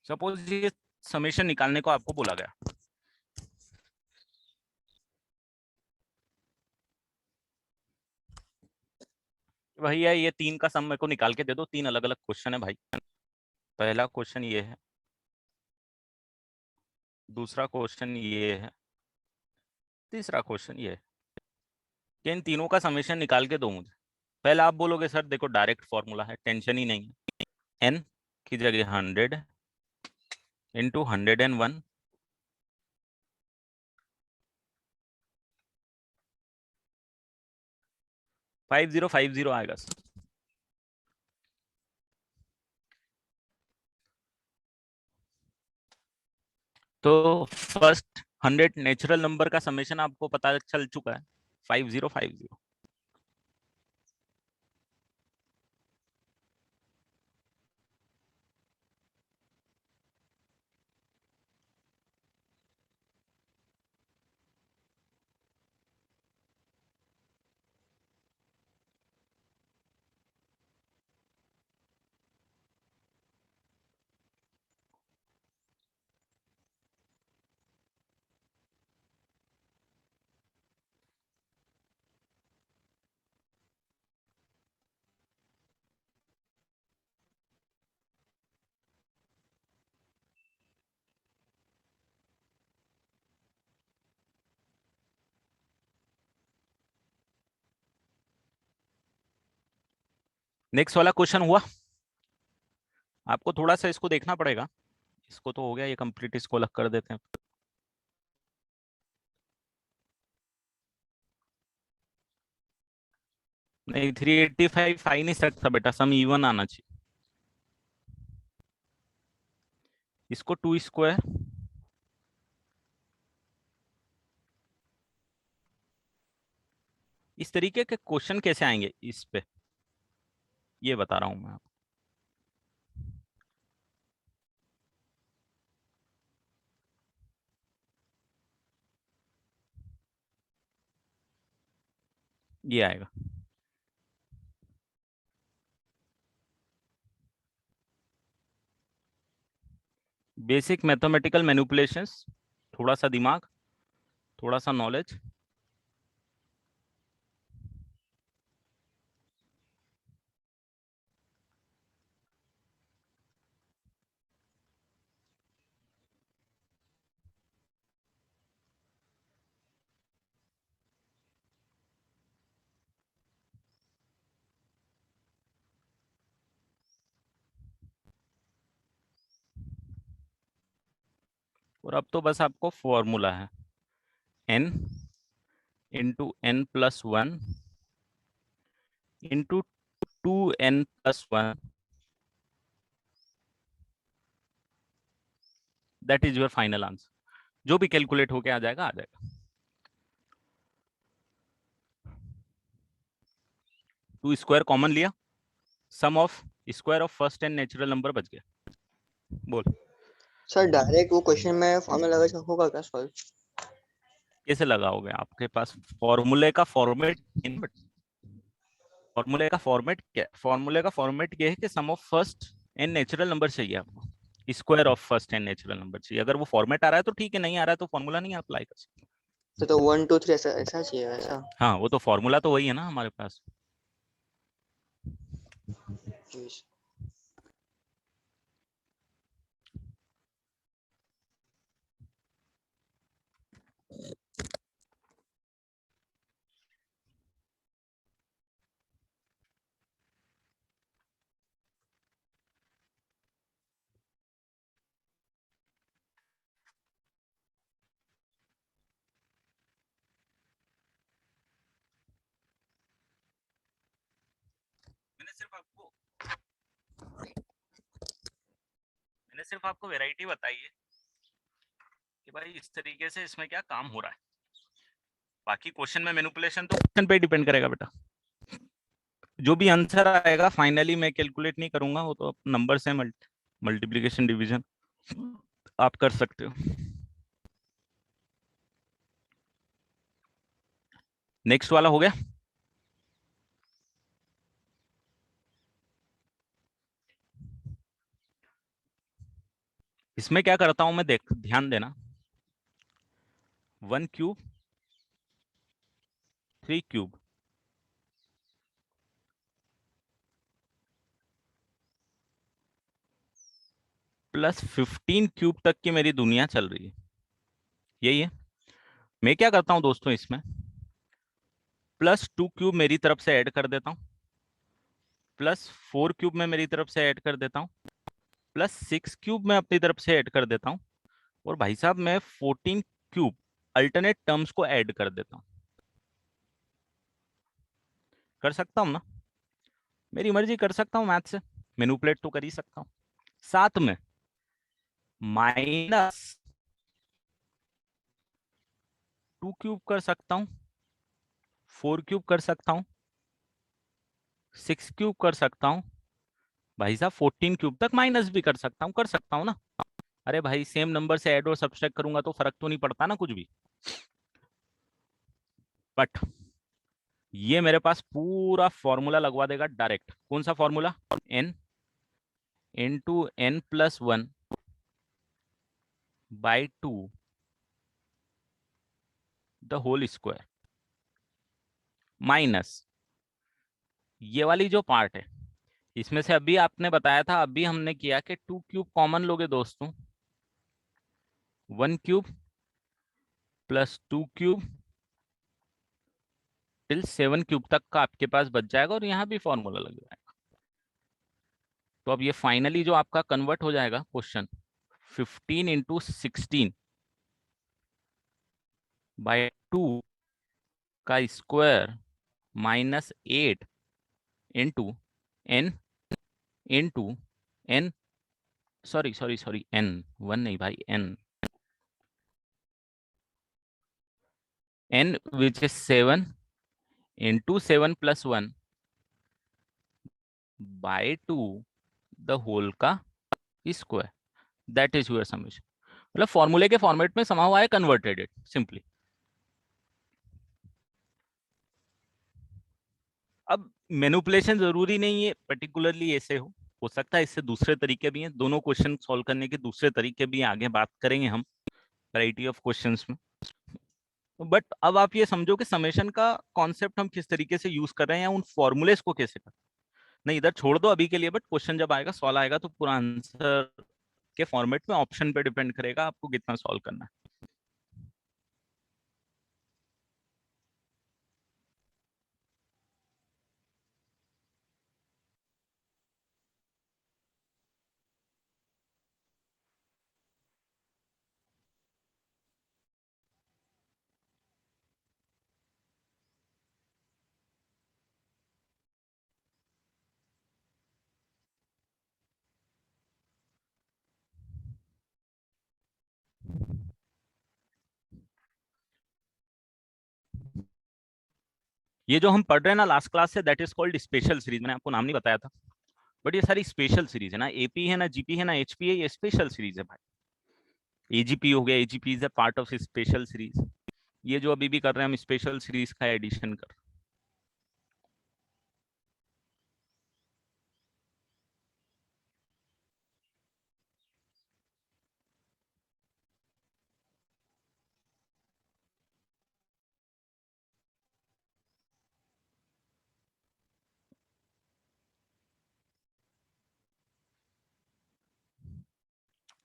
Speaker 1: सपोज ये समेशन निकालने को आपको बोला गया, भैया ये 3 का सम मेरे को निकाल के दे दो। 3 अलग अलग क्वेश्चन है भाई। पहला क्वेश्चन ये है, दूसरा क्वेश्चन ये है, तीसरा क्वेश्चन ये है कि इन तीनों का समेशन निकाल के दो मुझे। पहले आप बोलोगे सर देखो डायरेक्ट फॉर्मूला है, टेंशन ही नहीं है। n की जगह 100 इंटू 101 5050 आएगा सर। तो फर्स्ट 100 नेचुरल नंबर का समेशन आपको पता चल चुका है, 5050। नेक्स्ट वाला क्वेश्चन हुआ, आपको थोड़ा सा इसको देखना पड़ेगा। इसको तो हो गया ये कंप्लीट, इसको अलग कर देते हैं। नहीं 385 आ ही नहीं सकता बेटा, सम इवन आना चाहिए। इसको 2 स्क्वायर, इस तरीके के क्वेश्चन कैसे आएंगे इस पे, ये बता रहा हूं मैं आपको। ये आएगा बेसिक मैथमेटिकल मैनिपुलेशंस, थोड़ा सा दिमाग, थोड़ा सा नॉलेज। और अब तो बस आपको फॉर्मूला है, n into n plus 1 into 2n+1, that is your final answer. जो भी कैलकुलेट होके आ जाएगा आ जाएगा। 2 स्क्वायर कॉमन लिया, sum of square of first n natural number बच गया। बोल
Speaker 3: सर डायरेक्ट वो क्वेश्चन में फॉर्मूला लगा होगा क्या सॉल्व?
Speaker 1: कैसे लगाओगे, आपके पास फॉर्मूले का फॉर्मेट, फॉर्मूले का फॉर्मेट ये है कि sum of first n natural number चाहिए आपको, square of first n natural number चाहिए। अगर वो फॉर्मेट आ रहा है तो ठीक है, नहीं आ रहा है तो फॉर्मूला नहीं अप्लाई कर सकते।
Speaker 3: तो 1 2 3 ऐसा ऐसा चाहिए ऐसा?
Speaker 1: हाँ वो तो फॉर्मूला तो वही है ना हमारे पास।
Speaker 3: जी।
Speaker 1: मैंने सिर्फ आपको वैरायटी बताई है कि भाई इस तरीके से इसमें क्या काम हो रहा है। बाकी क्वेश्चन में मैनिपुलेशन तो क्वेश्चन पे डिपेंड करेगा बेटा। जो भी आंसर आएगा फाइनली मैं कैलकुलेट नहीं करूंगा, वो तो नंबर से मल्टीप्लिकेशन डिवीजन आप कर सकते हो। नेक्स्ट वाला हो गया। इसमें क्या करता हूं मैं, देख ध्यान देना, 1 क्यूब 3 क्यूब प्लस 15 क्यूब तक की मेरी दुनिया चल रही है, यही है। मैं क्या करता हूं दोस्तों, इसमें प्लस 2 क्यूब मेरी तरफ से ऐड कर देता हूं, प्लस 4 क्यूब मैं मेरी तरफ से ऐड कर देता हूं, प्लस 6 क्यूब मैं अपनी तरफ से ऐड कर देता हूं, और भाई साहब मैं 14 क्यूब अल्टरनेट टर्म्स को ऐड कर देता हूं। कर सकता हूं ना, मेरी मर्जी कर सकता हूं, मैथ से मैनिपुलेट तो कर ही सकता हूं। साथ में माइनस 2 क्यूब कर सकता हूं, 4 क्यूब कर सकता हूं, 6 क्यूब कर सकता हूं, भाई साहब 14 क्यूब तक माइनस भी कर सकता हूं ना। अरे भाई सेम नंबर से ऐड और सब्सट्रैक्ट करूंगा तो फर्क तो नहीं पड़ता ना कुछ भी। बट ये मेरे पास पूरा फॉर्मूला लगवा देगा डायरेक्ट। कौन सा formula, n into n plus 1 by 2 the whole square, minus ये वाली जो पार्ट है, इसमें से अभी आपने बताया था, अभी हमने किया कि 2 क्यूब कॉमन लोगे दोस्तों, 1 cube plus 2 cube till 7 cube तक का आपके पास बच जाएगा, और यहाँ भी फॉर्मूला लग जाएगा। तो अब ये फाइनली जो आपका कन्वर्ट हो जाएगा क्वेश्चन, 15 इंटू 16 बाई 2 का square minus 8 into n into n, sorry sorry sorry, n 1 नहीं भाई, n which is 7 into 7 plus 1 by 2 the whole का square, that is your summation. मतलब फॉर्मूले के फॉर्मेट में समा हुआ है, कन्वर्टेड इट सिंपली। अब मैनिपुलेशन जरूरी नहीं है पर्टिकुलरली ऐसे हो सकता है इससे दूसरे तरीके भी हैं, दोनों क्वेश्चन सॉल्व करने के दूसरे तरीके भी हैं, आगे बात करेंगे हम वैरायटी ऑफ क्वेश्चंस में। बट अब आप ये समझो कि समेशन का कॉन्सेप्ट हम किस तरीके से यूज कर रहे हैं, या उन फॉर्मूलेस को कैसे कर, नहीं इधर छोड़ दो अभी के लिए, बट क्वेश्चन जब आएगा, सॉल्व आएगा, तो पूरा आंसर के फॉर्मेट में ऑप्शन पे डिपेंड करेगा आपको कितना सॉल्व करना है। ये जो हम पढ़ रहे हैं ना लास्ट क्लास से, that is called special series, मैंने आपको नाम नहीं बताया था, बट ये सारी स्पेशल सीरीज है ना, एपी है ना, जीपी है ना, एचपी है, ये स्पेशल सीरीज है भाई। एजीपी हो गया, AGP is a part of special series. ये जो अभी भी कर रहे हैं हम, स्पेशल सीरीज का एडिशन कर रहे हैं।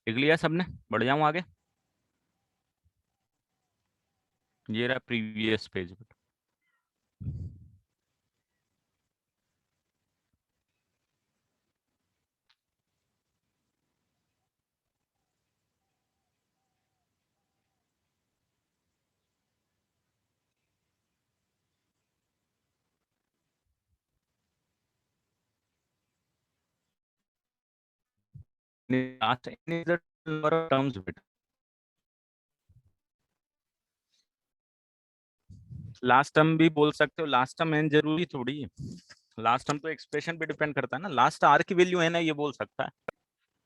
Speaker 1: लिख लिया सबने, बढ़ जाऊं आगे, ये रहा previous page. Last is the number of terms बेटा, लास्ट टर्म भी बोल सकते हो, लास्ट टर्म एन जरूरी थोड़ी है, लास्ट टर्म तो एक्सप्रेशन पे डिपेंड करता है ना, लास्ट आर की वैल्यू है ना, ये बोल सकता है,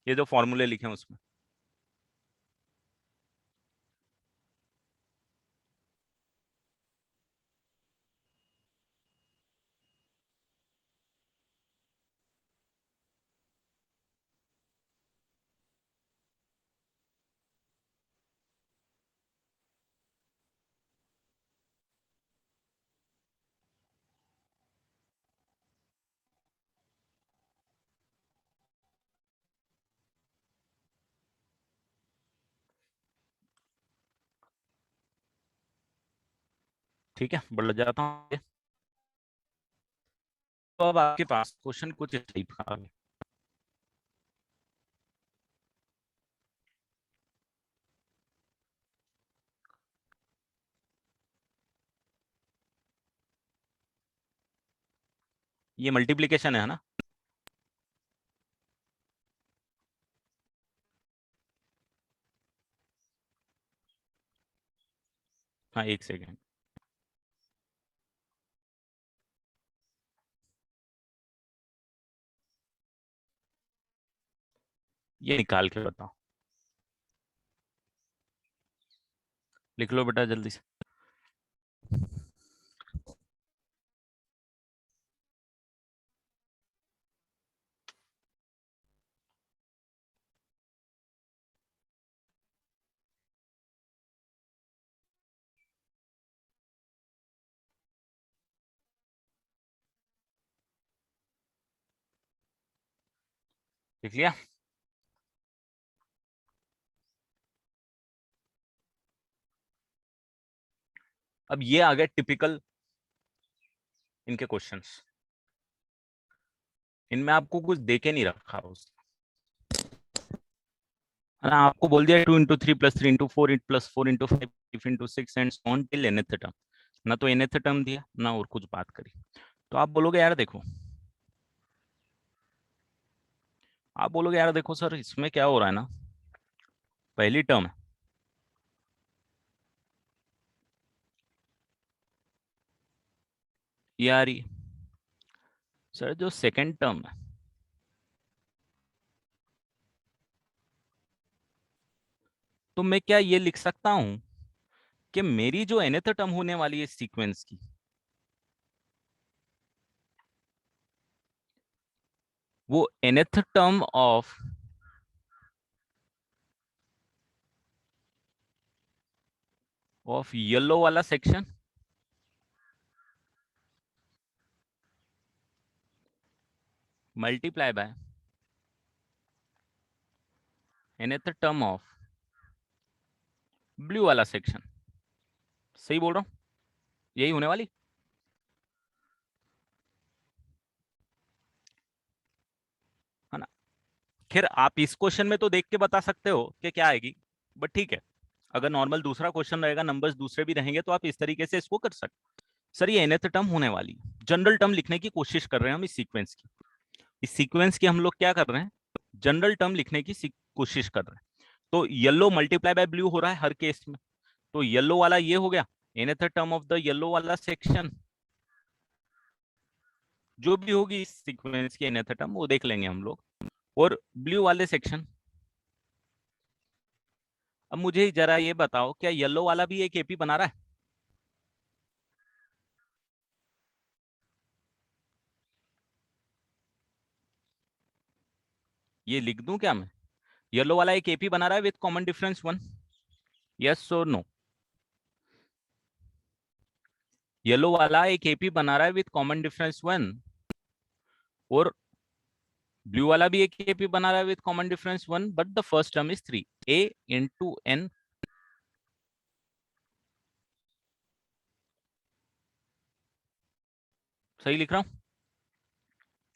Speaker 1: ये जो फॉर्मूले लिखे हैं उसमें। ठीक है, बढ़ जाता हूँ। तो अब आपके पास क्वेश्चन कुछ इस टाइप का है। ये मल्टीप्लीकेशन है ना? हाँ, एक सेकेंड। ये निकाल के बताओ, लिख लो बेटा जल्दी से। लिख लिया? अब ये आ गए टिपिकल इनके क्वेश्चंस। इनमें आपको कुछ दे के नहीं रखा उस, है ना? आपको बोल दिया 2 into 3 + 3 into 4 + 4 into 5 into 6 and on till nth term। ना तो nth term दिया ना और कुछ बात करी। तो आप बोलोगे यार देखो, आप बोलोगे यार देखो सर इसमें क्या हो रहा है ना, पहली टर्म है, ये आ रही है। सर जो सेकंड टर्म है, तो मैं क्या ये लिख सकता हूं कि मेरी जो nth टर्म होने वाली है सीक्वेंस की, वो nth टर्म ऑफ येलो वाला section multiply by nth term of blue वाला सेक्शन। सही बोल रहा हूं? यही होने वाली। है ना? खैर आप इस क्वेश्चन में तो देख के बता सकते हो कि क्या आएगी, बट ठीक है, अगर नॉर्मल दूसरा क्वेश्चन रहेगा, नंबर्स दूसरे भी रहेंगे, तो आप इस तरीके से इसको कर सकते। सर ये nth टर्म होने वाली है, जनरल टर्म लिखने की कोशिश कर रहे हैं हम इस सीक्वेंस की हम लोग क्या कर रहे हैं, जनरल टर्म लिखने की कोशिश कर रहे हैं। तो येलो मल्टीप्लाई बाय ब्लू हो रहा है हर केस में, तो येलो वाला ये हो गया nth term of the yellow वाला सेक्शन, जो भी होगी इस सीक्वेंस की nth टर्म वो देख लेंगे हम लोग, और ब्लू वाले सेक्शन। अब मुझे जरा ये बताओ, क्या येलो वाला भी एक एपी बना रहा है? ये लिख दूं क्या मैं, येलो वाला एक एपी बना रहा है विद कॉमन डिफरेंस 1? यस और नो? येलो वाला एक एपी बना रहा है विद कॉमन डिफरेंस 1, और ब्लू वाला भी एक एपी बना रहा है with common difference 1, but the first term is 3 a into n। सही लिख रहा हूं?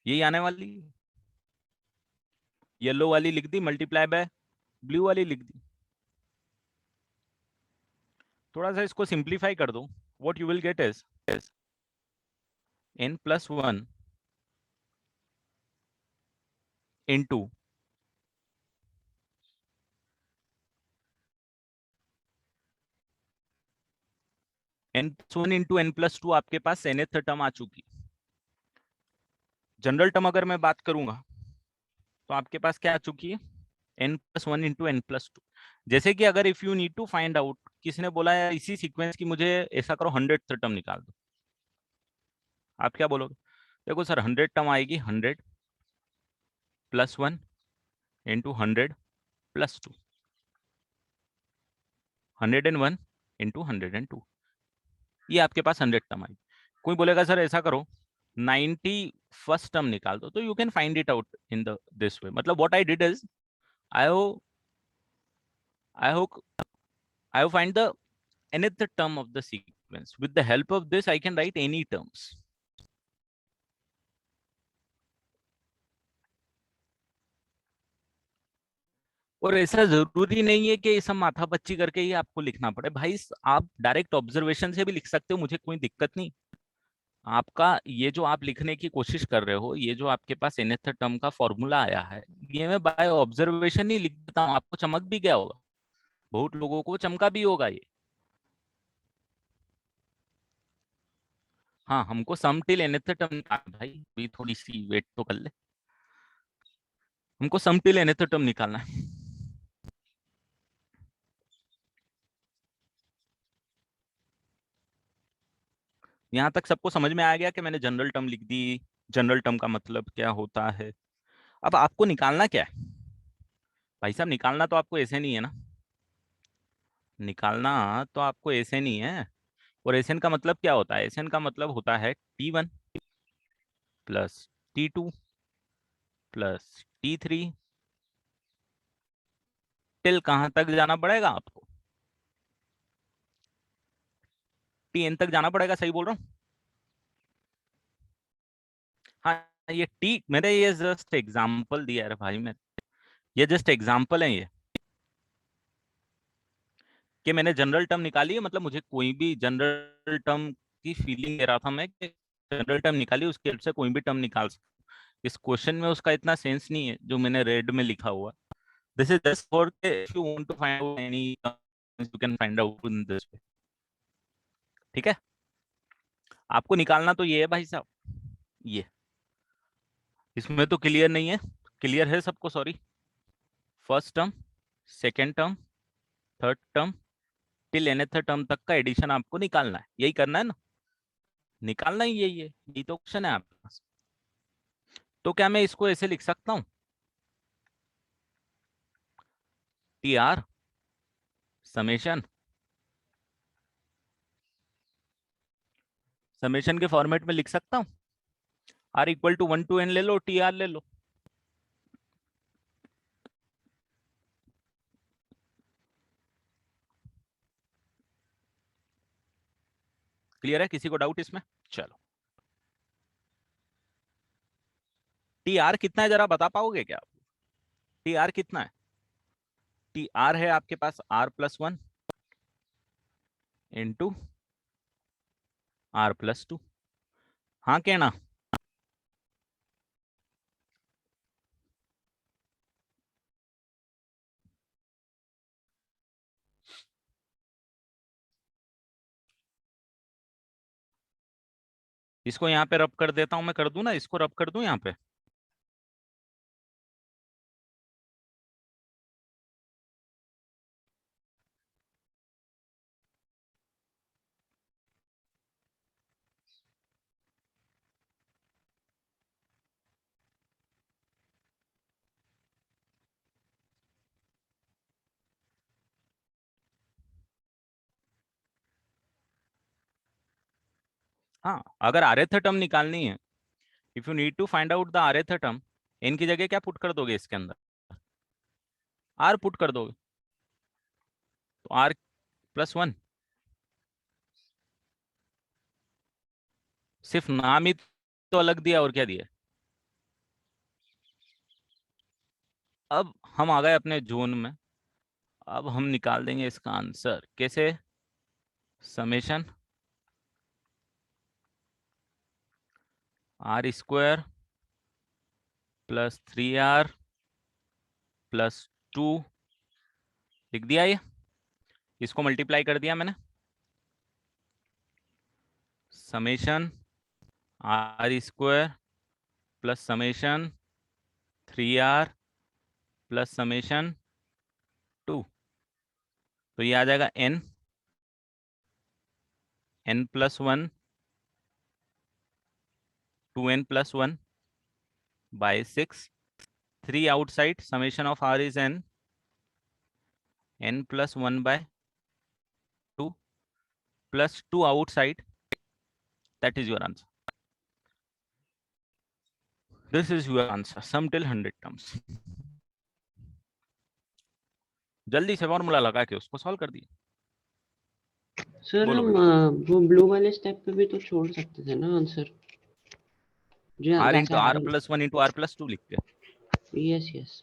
Speaker 1: यही आने वाली, येलो वाली लिख दी मल्टीप्लाई बाय ब्लू वाली लिख दी। थोड़ा सा इसको सिंप्लीफाई कर दो, what you will get is n+1 into n+1 into n+2। आपके पास nth टर्म आ चुकी। जनरल टर्म अगर मैं बात करूंगा तो आपके पास क्या आ चुकी है, n+1 into n+2। जैसे कि अगर if you need to find out, किसी ने बोला है इसी सीक्वेंस की मुझे ऐसा करो 100th टर्म निकाल दो, आप क्या बोलोगे? देखो सर 100 टर्म आएगी 100+1 into 100+2, 101 into 102, ये आपके पास 100 टर्म आएगी। कोई बोलेगा सर ऐसा करो 91st टर्म निकाल दो, तो you can find it out in the this way. मतलब what I did is I have find the nth term of the sequence, sequence. With the help of this, I can write any terms. और ऐसा जरूरी नहीं है कि ये सब माथापच्ची करके ही आपको लिखना पड़े भाई, आप डायरेक्ट ऑब्जर्वेशन से भी लिख सकते हो, मुझे कोई दिक्कत नहीं। आपका ये जो आप लिखने की कोशिश कर रहे हो, ये जो आपके पास nth टर्म का फॉर्मूला आया है, ये मैं बाय ऑब्जर्वेशन ही लिख देता हूँ, आपको चमक भी गया होगा, बहुत लोगों को चमका भी होगा ये। हाँ, हमको सम टिल nth टर्म निकालना भाई, भी थोड़ी सी वेट तो कर ले, हमको सम टिल nth टर्म निकालना है। यहाँ तक सबको समझ में आ गया कि मैंने जनरल टर्म लिख दी, जनरल टर्म का मतलब क्या होता है। अब आपको निकालना क्या है भाई साहब, निकालना तो आपको ऐसे नहीं है ना, निकालना तो आपको ऐसे नहीं है। और एसएन का मतलब क्या होता है, एसएन का मतलब होता है T1 plus T2 plus T3 till कहां तक जाना पड़ेगा आपको, Tn तक जाना पड़ेगा, सही बोल रहा हूँ। हाँ, ये टी मैंने ये जस्ट एग्जांपल दिया है भाई, मैं ये जस्ट एग्जांपल है ये, कि मैंने जनरल टर्म निकाली है, मतलब मुझे कोई भी जनरल टर्म की फीलिंग दे रहा था मैं कि जनरल टर्म निकाली, उसके हेल्प से कोई भी टर्म निकाल सकता हूं। इस क्वेश्चन में उसका इतना सेंस नहीं है जो मैंने रेड में लिखा हुआ। This is just for if you want to find out any you can find out in this way. ठीक है, आपको निकालना तो ये है भाई साहब, ये इसमें तो क्लियर नहीं है, क्लियर है सबको, sorry. First term, second term, third term till nth term तक का एडिशन आपको निकालना है, यही करना है ना, निकालना ही यही है, यही तो क्वेश्चन है आपके पास। तो क्या मैं इसको ऐसे लिख सकता हूं, टी आर समेशन, समेशन के फॉर्मेट में लिख सकता हूं, r equal to 1 to n ले लो, टी आर ले लो। क्लियर है, किसी को डाउट इसमें? चलो, टी आर कितना है जरा बता पाओगे क्या आप, टी आर कितना है? टी आर है आपके पास r+1 इंटू r+2। हाँ कहना, इसको यहाँ पे रब कर देता हूं, मैं कर दूं ना, इसको रब कर दूं यहाँ पे। हाँ, अगर rth टर्म निकालनी है, if you need to find out the rth term, n की जगह क्या पुट कर दोगे इसके अंदर, r पुट कर दोगे, तो r+1, सिर्फ नाम ही तो अलग दिया और क्या दिया। अब हम आ गए अपने जोन में, अब हम निकाल देंगे इसका आंसर कैसे, summation r² plus 3r plus 2 लिख दिया, ये इसको मल्टीप्लाई कर दिया मैंने, summation r² plus summation 3r plus summation 2, तो ये आ जाएगा n+1 2n+1 by 6, 3 outside, summation of r is n+1 by 2 plus 2 outside, that is your answer. This is your answer, sum till 100 terms. जल्दी से फॉर्मूला लगा के उसको सॉल्व कर दिया।
Speaker 2: सर
Speaker 1: बोलो
Speaker 2: हम
Speaker 1: बेटा।
Speaker 2: वो ब्लू वाले स्टेप पे भी तो छोड़ सकते थे ना आंसर, जो
Speaker 1: आर
Speaker 2: जैसे
Speaker 1: into r plus one into r plus two लिख के।
Speaker 2: Yes yes.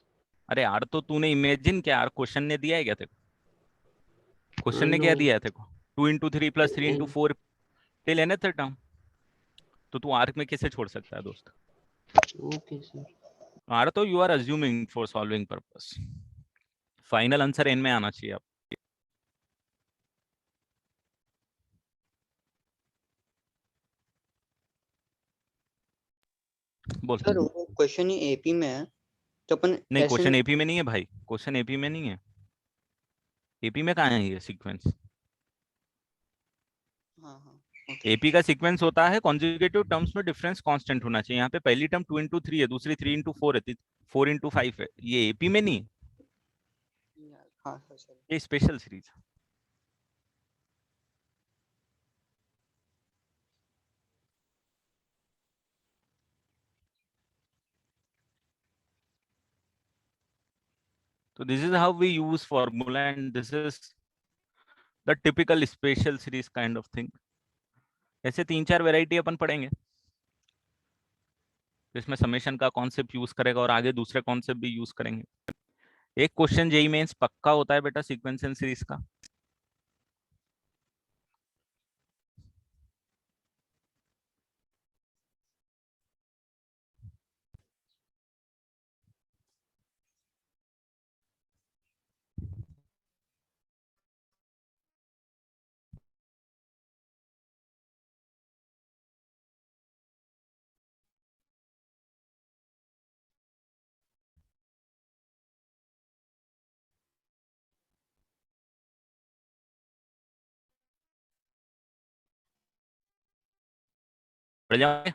Speaker 1: अरे आर तो तूने इमेजिन किया, आर क्वेश्चन ने दिया है क्या तेरे को? क्वेश्चन ने
Speaker 2: नो।
Speaker 1: क्या दिया है तेरे को? 2 into 3 + 3 into 4 till n term. तो तू आर में कैसे छोड़ सकता है दोस्त?
Speaker 2: Okay sir.
Speaker 1: आर तो you are assuming for solving purpose. Final answer n में आना चाहिए अब। बोल।
Speaker 3: सर वो क्वेश्चन ही एपी में है, तो अपन
Speaker 1: नहीं,
Speaker 3: ऐसे
Speaker 1: क्वेश्चन
Speaker 3: नहीं।
Speaker 1: एपी में नहीं है भाई, क्वेश्चन एपी में नहीं है। एपी में कहाँ है ये सीक्वेंस?
Speaker 3: हाँ हाँ ओके।
Speaker 1: एपी का सीक्वेंस होता है कॉन्जुगेटिव टर्म्स में डिफरेंस कांस्टेंट होना चाहिए। यहाँ पे पहली टर्म 2 into 3 है, दूसरी 3 into 4 है, 4 into 5 है। ये एपी में नहीं है,
Speaker 3: हाँ सर सर।
Speaker 1: ये स्पेशल सीरीज। तो this is how we use formula and this is the typical special series kind of thing. ऐसे 3-4 वैरायटी अपन पढ़ेंगे, जिसमें समेशन का कॉन्सेप्ट यूज करेगा और आगे दूसरे कॉन्सेप्ट भी यूज करेंगे। एक क्वेश्चन जेई मेंस पक्का होता है बेटा सीक्वेंस एंड सीरीज का। पढ़ जाओगे?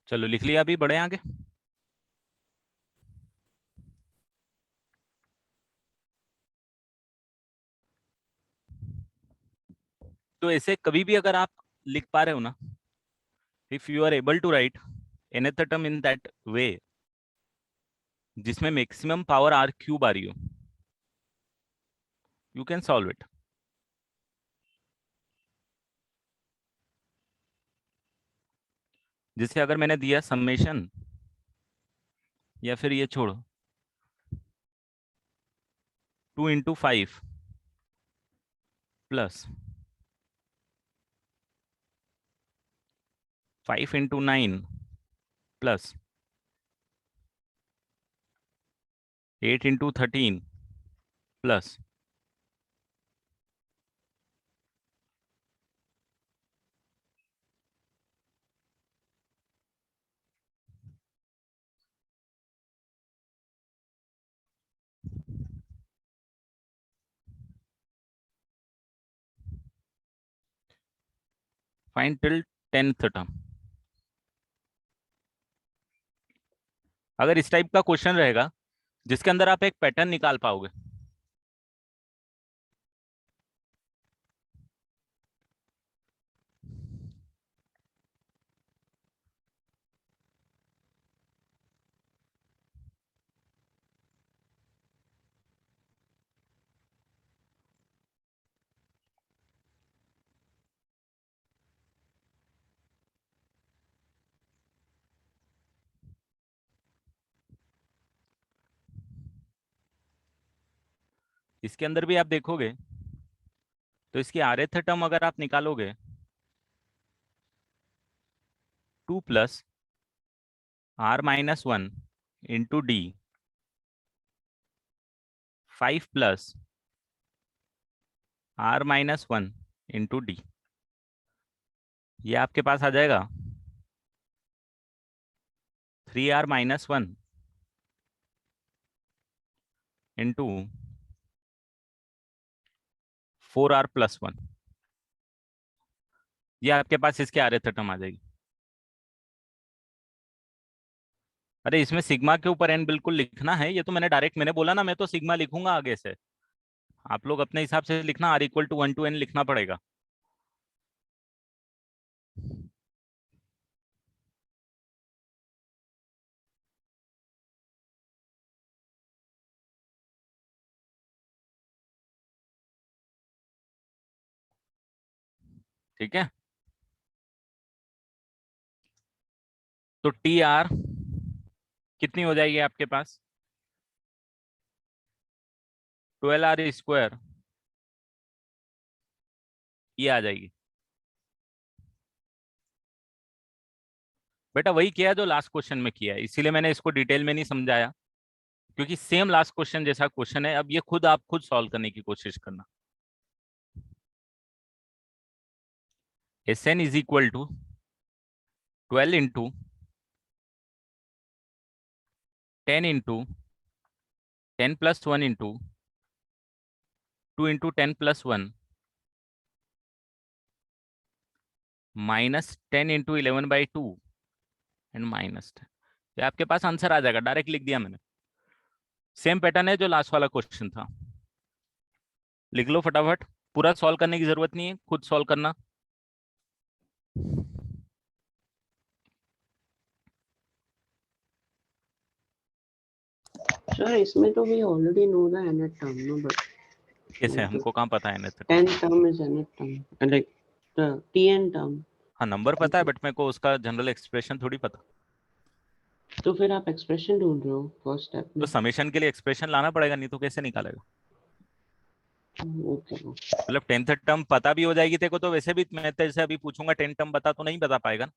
Speaker 1: चलो लिख लिया, अभी बढ़े आगे। तो ऐसे कभी भी अगर आप लिख पा रहे हो ना, if you are able to write nth term in that way जिसमें मैक्सिमम पावर आर क्यूब आ रही हो, यू कैन सॉल्व इट। जैसे अगर मैंने दिया समेशन, या फिर ये छोड़ो, 2 × 5 plus 5 × 9 plus 8 × 13 plus 5 till 10th term. अगर इस टाइप का क्वेश्चन रहेगा जिसके अंदर आप एक पैटर्न निकाल पाओगे, इसके अंदर भी आप देखोगे तो इसकी rth टर्म अगर आप निकालोगे 2 + r-1 into d, 5 + r-1 into d, ये आपके पास आ जाएगा 3r-1 इंटू 4r+1। ये आपके पास इसके rth टर्म आ जाएगी। अरे इसमें सिग्मा के ऊपर n बिल्कुल लिखना है, ये तो मैंने डायरेक्ट मैंने बोला ना, मैं तो सिग्मा लिखूंगा आगे से, आप लोग अपने हिसाब से लिखना, r = 1 to n लिखना पड़ेगा। ठीक है, तो टी आर कितनी हो जाएगी आपके पास, 12r², ये आ जाएगी। बेटा वही किया जो लास्ट क्वेश्चन में किया है, इसीलिए मैंने इसको डिटेल में नहीं समझाया, क्योंकि सेम लास्ट क्वेश्चन जैसा क्वेश्चन है। अब ये खुद आप खुद सॉल्व करने की कोशिश करना। Sn = 12 × 10 × 10 + 1 × 2 × 10 + 1 -10 × 11/2 and -10। ये आपके पास आंसर आ जाएगा, डायरेक्ट लिख दिया मैंने। सेम पैटर्न है जो लास्ट वाला क्वेश्चन था, लिख लो फटाफट, पूरा सॉल्व करने की जरूरत नहीं है, खुद सॉल्व करना।
Speaker 2: सर इसमें तो we already know the nth term, no, but
Speaker 1: कैसे, हमको कहाँ पता है nth?
Speaker 2: 10th term is nth term, like the tn term.
Speaker 1: हाँ नंबर पता है, बट मेरे को उसका जनरल एक्सप्रेशन थोड़ी पता।
Speaker 2: तो फिर आप एक्सप्रेशन ढूंढ रहे हो फर्स्ट स्टेप
Speaker 1: तो
Speaker 2: में।
Speaker 1: समेशन के लिए एक्सप्रेशन लाना पड़ेगा, नहीं तो कैसे निकालेगा।
Speaker 2: ओके
Speaker 1: मतलब 10th टर्म पता भी हो जाएगी तेरे को, तो वैसे भी मैं तेरे से अभी पूछूंगा 10 टर्म बता, तो नहीं बता पाएगा ना,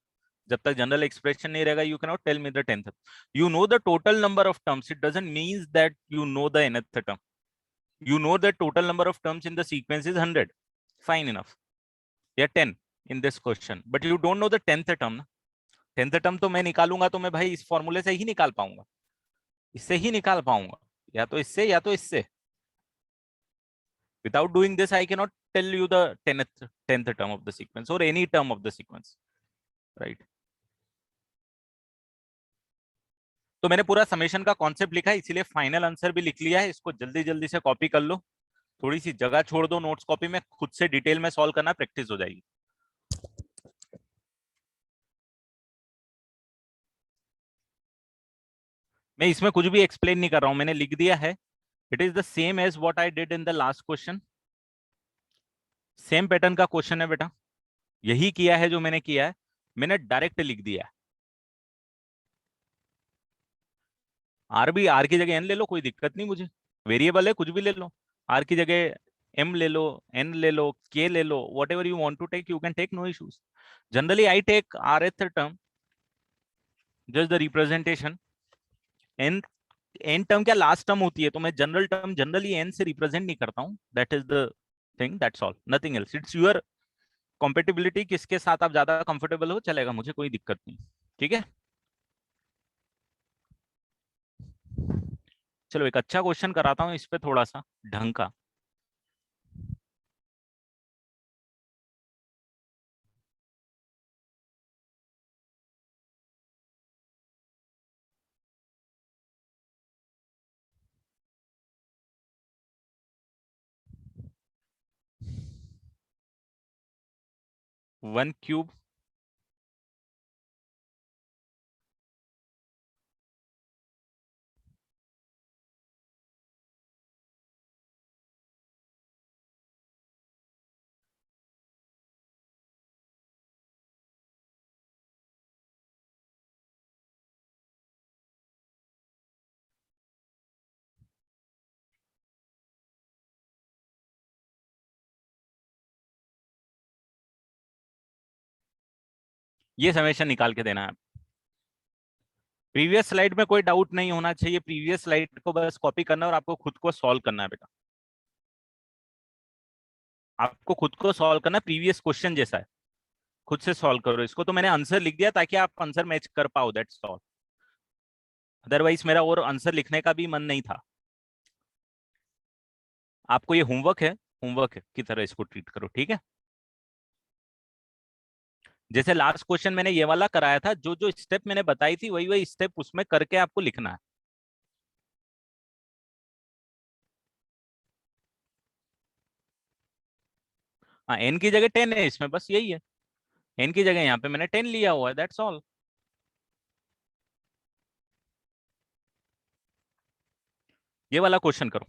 Speaker 1: जब तक जनरल एक्सप्रेशन नहीं रहेगा। You can not tell me the 10th, you know the total number of terms, it doesn't means that you know the nth term. You know that total number of terms in the sequence is 100, fine enough, या 10 in this question, but you don't know the 10th term ना। 10th term तो मैं निकालूंगा तो मैं भाई इस फॉर्मूले से ही निकाल पाऊंगा, इससे ही निकाल पाऊंगा, या तो इससे या तो इससे। without doing this I cannot tell you the 10th term of the sequence or any term of the sequence, right? तो मैंने पूरा समेशन का कॉन्सेप्ट लिखा है, इसीलिए फाइनल आंसर भी लिख लिया है, इसको जल्दी जल्दी से कॉपी कर लो। थोड़ी सी जगह छोड़ दो नोट्स कॉपी में, खुद से डिटेल में सॉल्व करना प्रैक्टिस हो जाएगी। मैं इसमें कुछ भी एक्सप्लेन नहीं कर रहा हूं, मैंने लिख दिया है। It is the same as what I did in the last question. Same pattern का क्वेश्चन है बेटा, यही किया है जो मैंने किया है, मैंने डायरेक्ट लिख दिया है। आर भी, आर की जगह एन ले लो, कोई दिक्कत नहीं मुझे, वेरिएबल है, कुछ भी ले लो। आर की जगह एम ले लो, एन ले लो, के ले लो, whatever you want to take you can take, no issues. Generally I take rth term just the representation. N, n term क्या लास्ट टर्म होती है, तो मैं जनरल टर्म जनरली एन से रिप्रेजेंट नहीं करता हूं। That is the thing, that's all, nothing else. It's your compatibility, किसके साथ आप ज्यादा कंफर्टेबल हो, चलेगा, मुझे कोई दिक्कत नहीं। ठीक है, चलो एक अच्छा क्वेश्चन कराता हूँ इस पे थोड़ा सा ढंग का। वन क्यूब ये समेशन निकाल के देना है। प्रीवियस स्लाइड में कोई डाउट नहीं होना चाहिए, प्रीवियस स्लाइड को बस कॉपी करना है और आपको खुद को सॉल्व करना है बेटा। आपको खुद को सॉल्व करना, प्रीवियस क्वेश्चन जैसा है, खुद से सॉल्व करो इसको। तो मैंने आंसर लिख दिया ताकि आप आंसर मैच कर पाओ, दैट्स ऑल। अदरवाइज मेरा और आंसर लिखने का भी मन नहीं था। आपको ये होमवर्क है, होमवर्क की तरह इसको ट्रीट करो, ठीक है। जैसे लास्ट क्वेश्चन मैंने ये वाला कराया था, जो जो स्टेप मैंने बताई थी वही वही स्टेप उसमें करके आपको लिखना है। हाँ, एन की जगह 10 है इसमें, बस यही है। एन की जगह यहाँ पे मैंने 10 लिया हुआ है, दैट्स ऑल। ये वाला क्वेश्चन करो।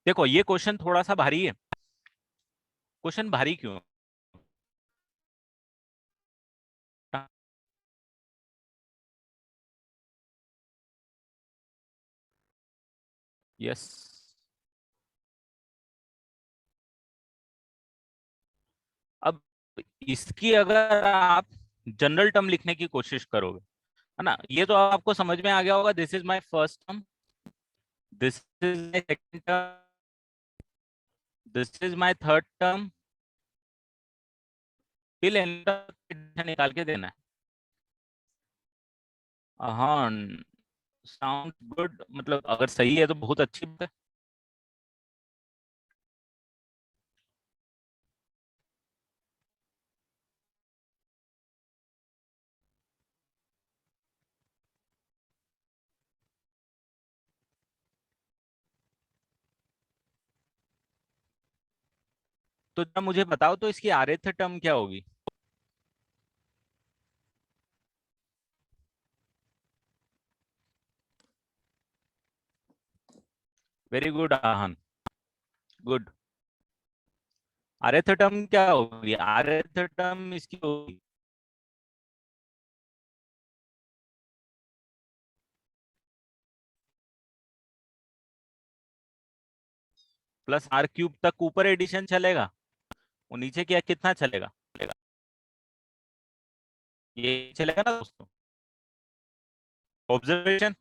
Speaker 1: देखो ये क्वेश्चन थोड़ा सा भारी है। क्वेश्चन भारी क्यों है? यस, अब इसकी अगर आप जनरल टर्म लिखने की कोशिश करोगे, है ना, ये तो आपको समझ में आ गया होगा। This is my first term, this is my second term, this is my third term, till and तक निकाल के देना है। हाँ, साउंड गुड, मतलब अगर सही है तो बहुत अच्छी बात है। तो जब मुझे बताओ तो इसकी आरएथ टर्म क्या होगी। Very good Aahan, good. Rth term क्या होगी, आरएथ टर्म इसकी होगी प्लस आर क्यूब तक ऊपर एडिशन चलेगा, वो नीचे किया कितना चलेगा? ये चलेगा ना दोस्तों? ऑब्जर्वेशन,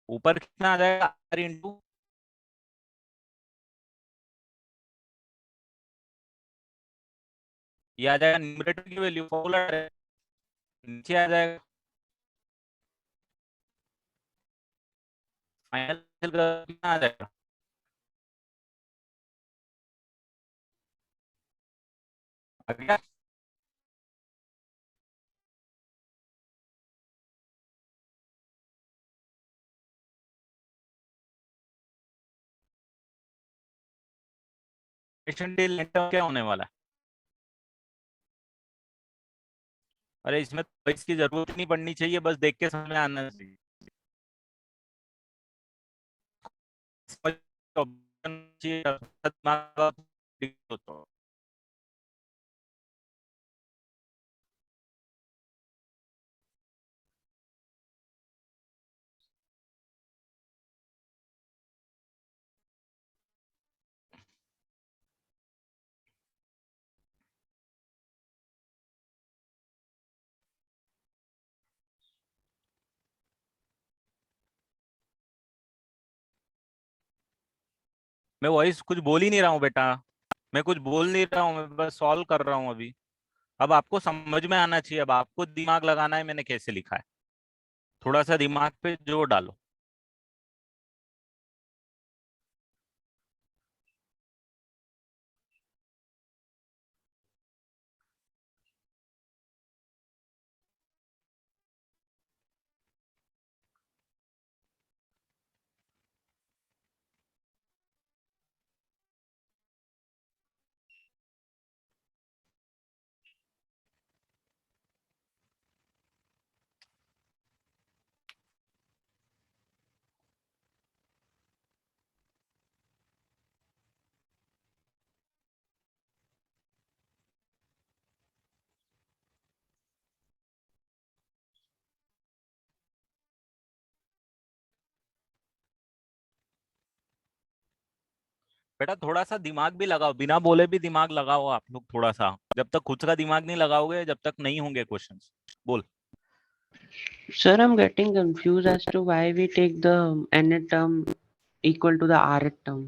Speaker 1: ऊपर कितना आ जाएगा? आर इंटू, ये आ जाएगा न्यूमरेटर की वैल्यू, फॉर्मूला नीचे आ जाएगा। फाइनल कितना आ जाएगा? आ गया? क्या होने वाला है? अरे इसमें तो इसकी जरूरत नहीं पड़नी चाहिए, बस देख के समझ में आना चाहिए। समझ- चाहिए। मैं वॉइस कुछ बोल ही नहीं रहा हूँ बेटा, मैं कुछ बोल नहीं रहा हूँ, मैं बस सॉल्व कर रहा हूँ अभी। अब आपको समझ में आना चाहिए, अब आपको दिमाग लगाना है मैंने कैसे लिखा है, थोड़ा सा दिमाग पे जोर डालो। बेटा थोड़ा सा दिमाग भी लगाओ, बिना बोले भी दिमाग लगाओ आप लोग थोड़ा सा, जब तक खुद का दिमाग नहीं लगाओगे जब तक नहीं होंगे क्वेश्चंस। बोल।
Speaker 2: Sir, I'm getting confused as to why we take the nth term equal to the rth term.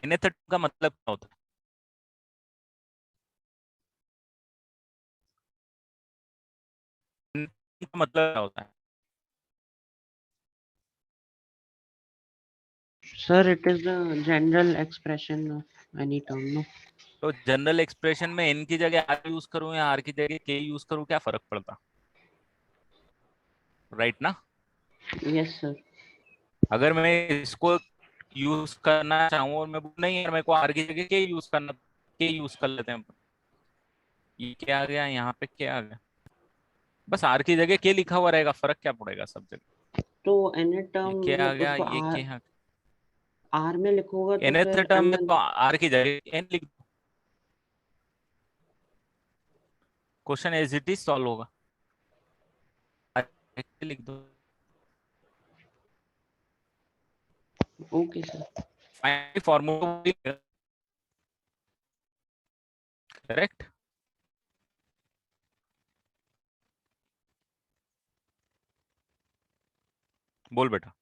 Speaker 1: nth का मतलब क्या होता है? nth का मतलब क्या होता है?
Speaker 2: Sir, it is the general expression of any term, no?
Speaker 1: तो जनरल एक्सप्रेशन में n की जगह r यूज करूं या r की जगह k यूज करूं, क्या फर्क पड़ता? राइट ना?
Speaker 2: Yes, sir.
Speaker 1: अगर मैं इसको यूज करना चाहूँ और मैं बोलूं नहीं यार मेरे को r की जगह k यूज करना, k यूज कर लेते हैं, ये क्या आ गया यहाँ पे, क्या आ गया? बस r की जगह k लिखा हुआ रहेगा, फर्क क्या पड़ेगा सब जगह?
Speaker 2: तो nth
Speaker 1: ये
Speaker 2: term
Speaker 1: क्या आ
Speaker 2: मतलब
Speaker 1: गया,
Speaker 2: उसको
Speaker 1: ये
Speaker 2: r
Speaker 1: क्या?
Speaker 2: r में लिखोगा तो
Speaker 1: nth
Speaker 2: फिर
Speaker 1: टर्म में
Speaker 2: mn.
Speaker 1: तो r की जगह n लिख दो, question as it is solve होगा। लिख दो।
Speaker 2: Okay, sir.
Speaker 1: Finally formula correct. बोल बेटा।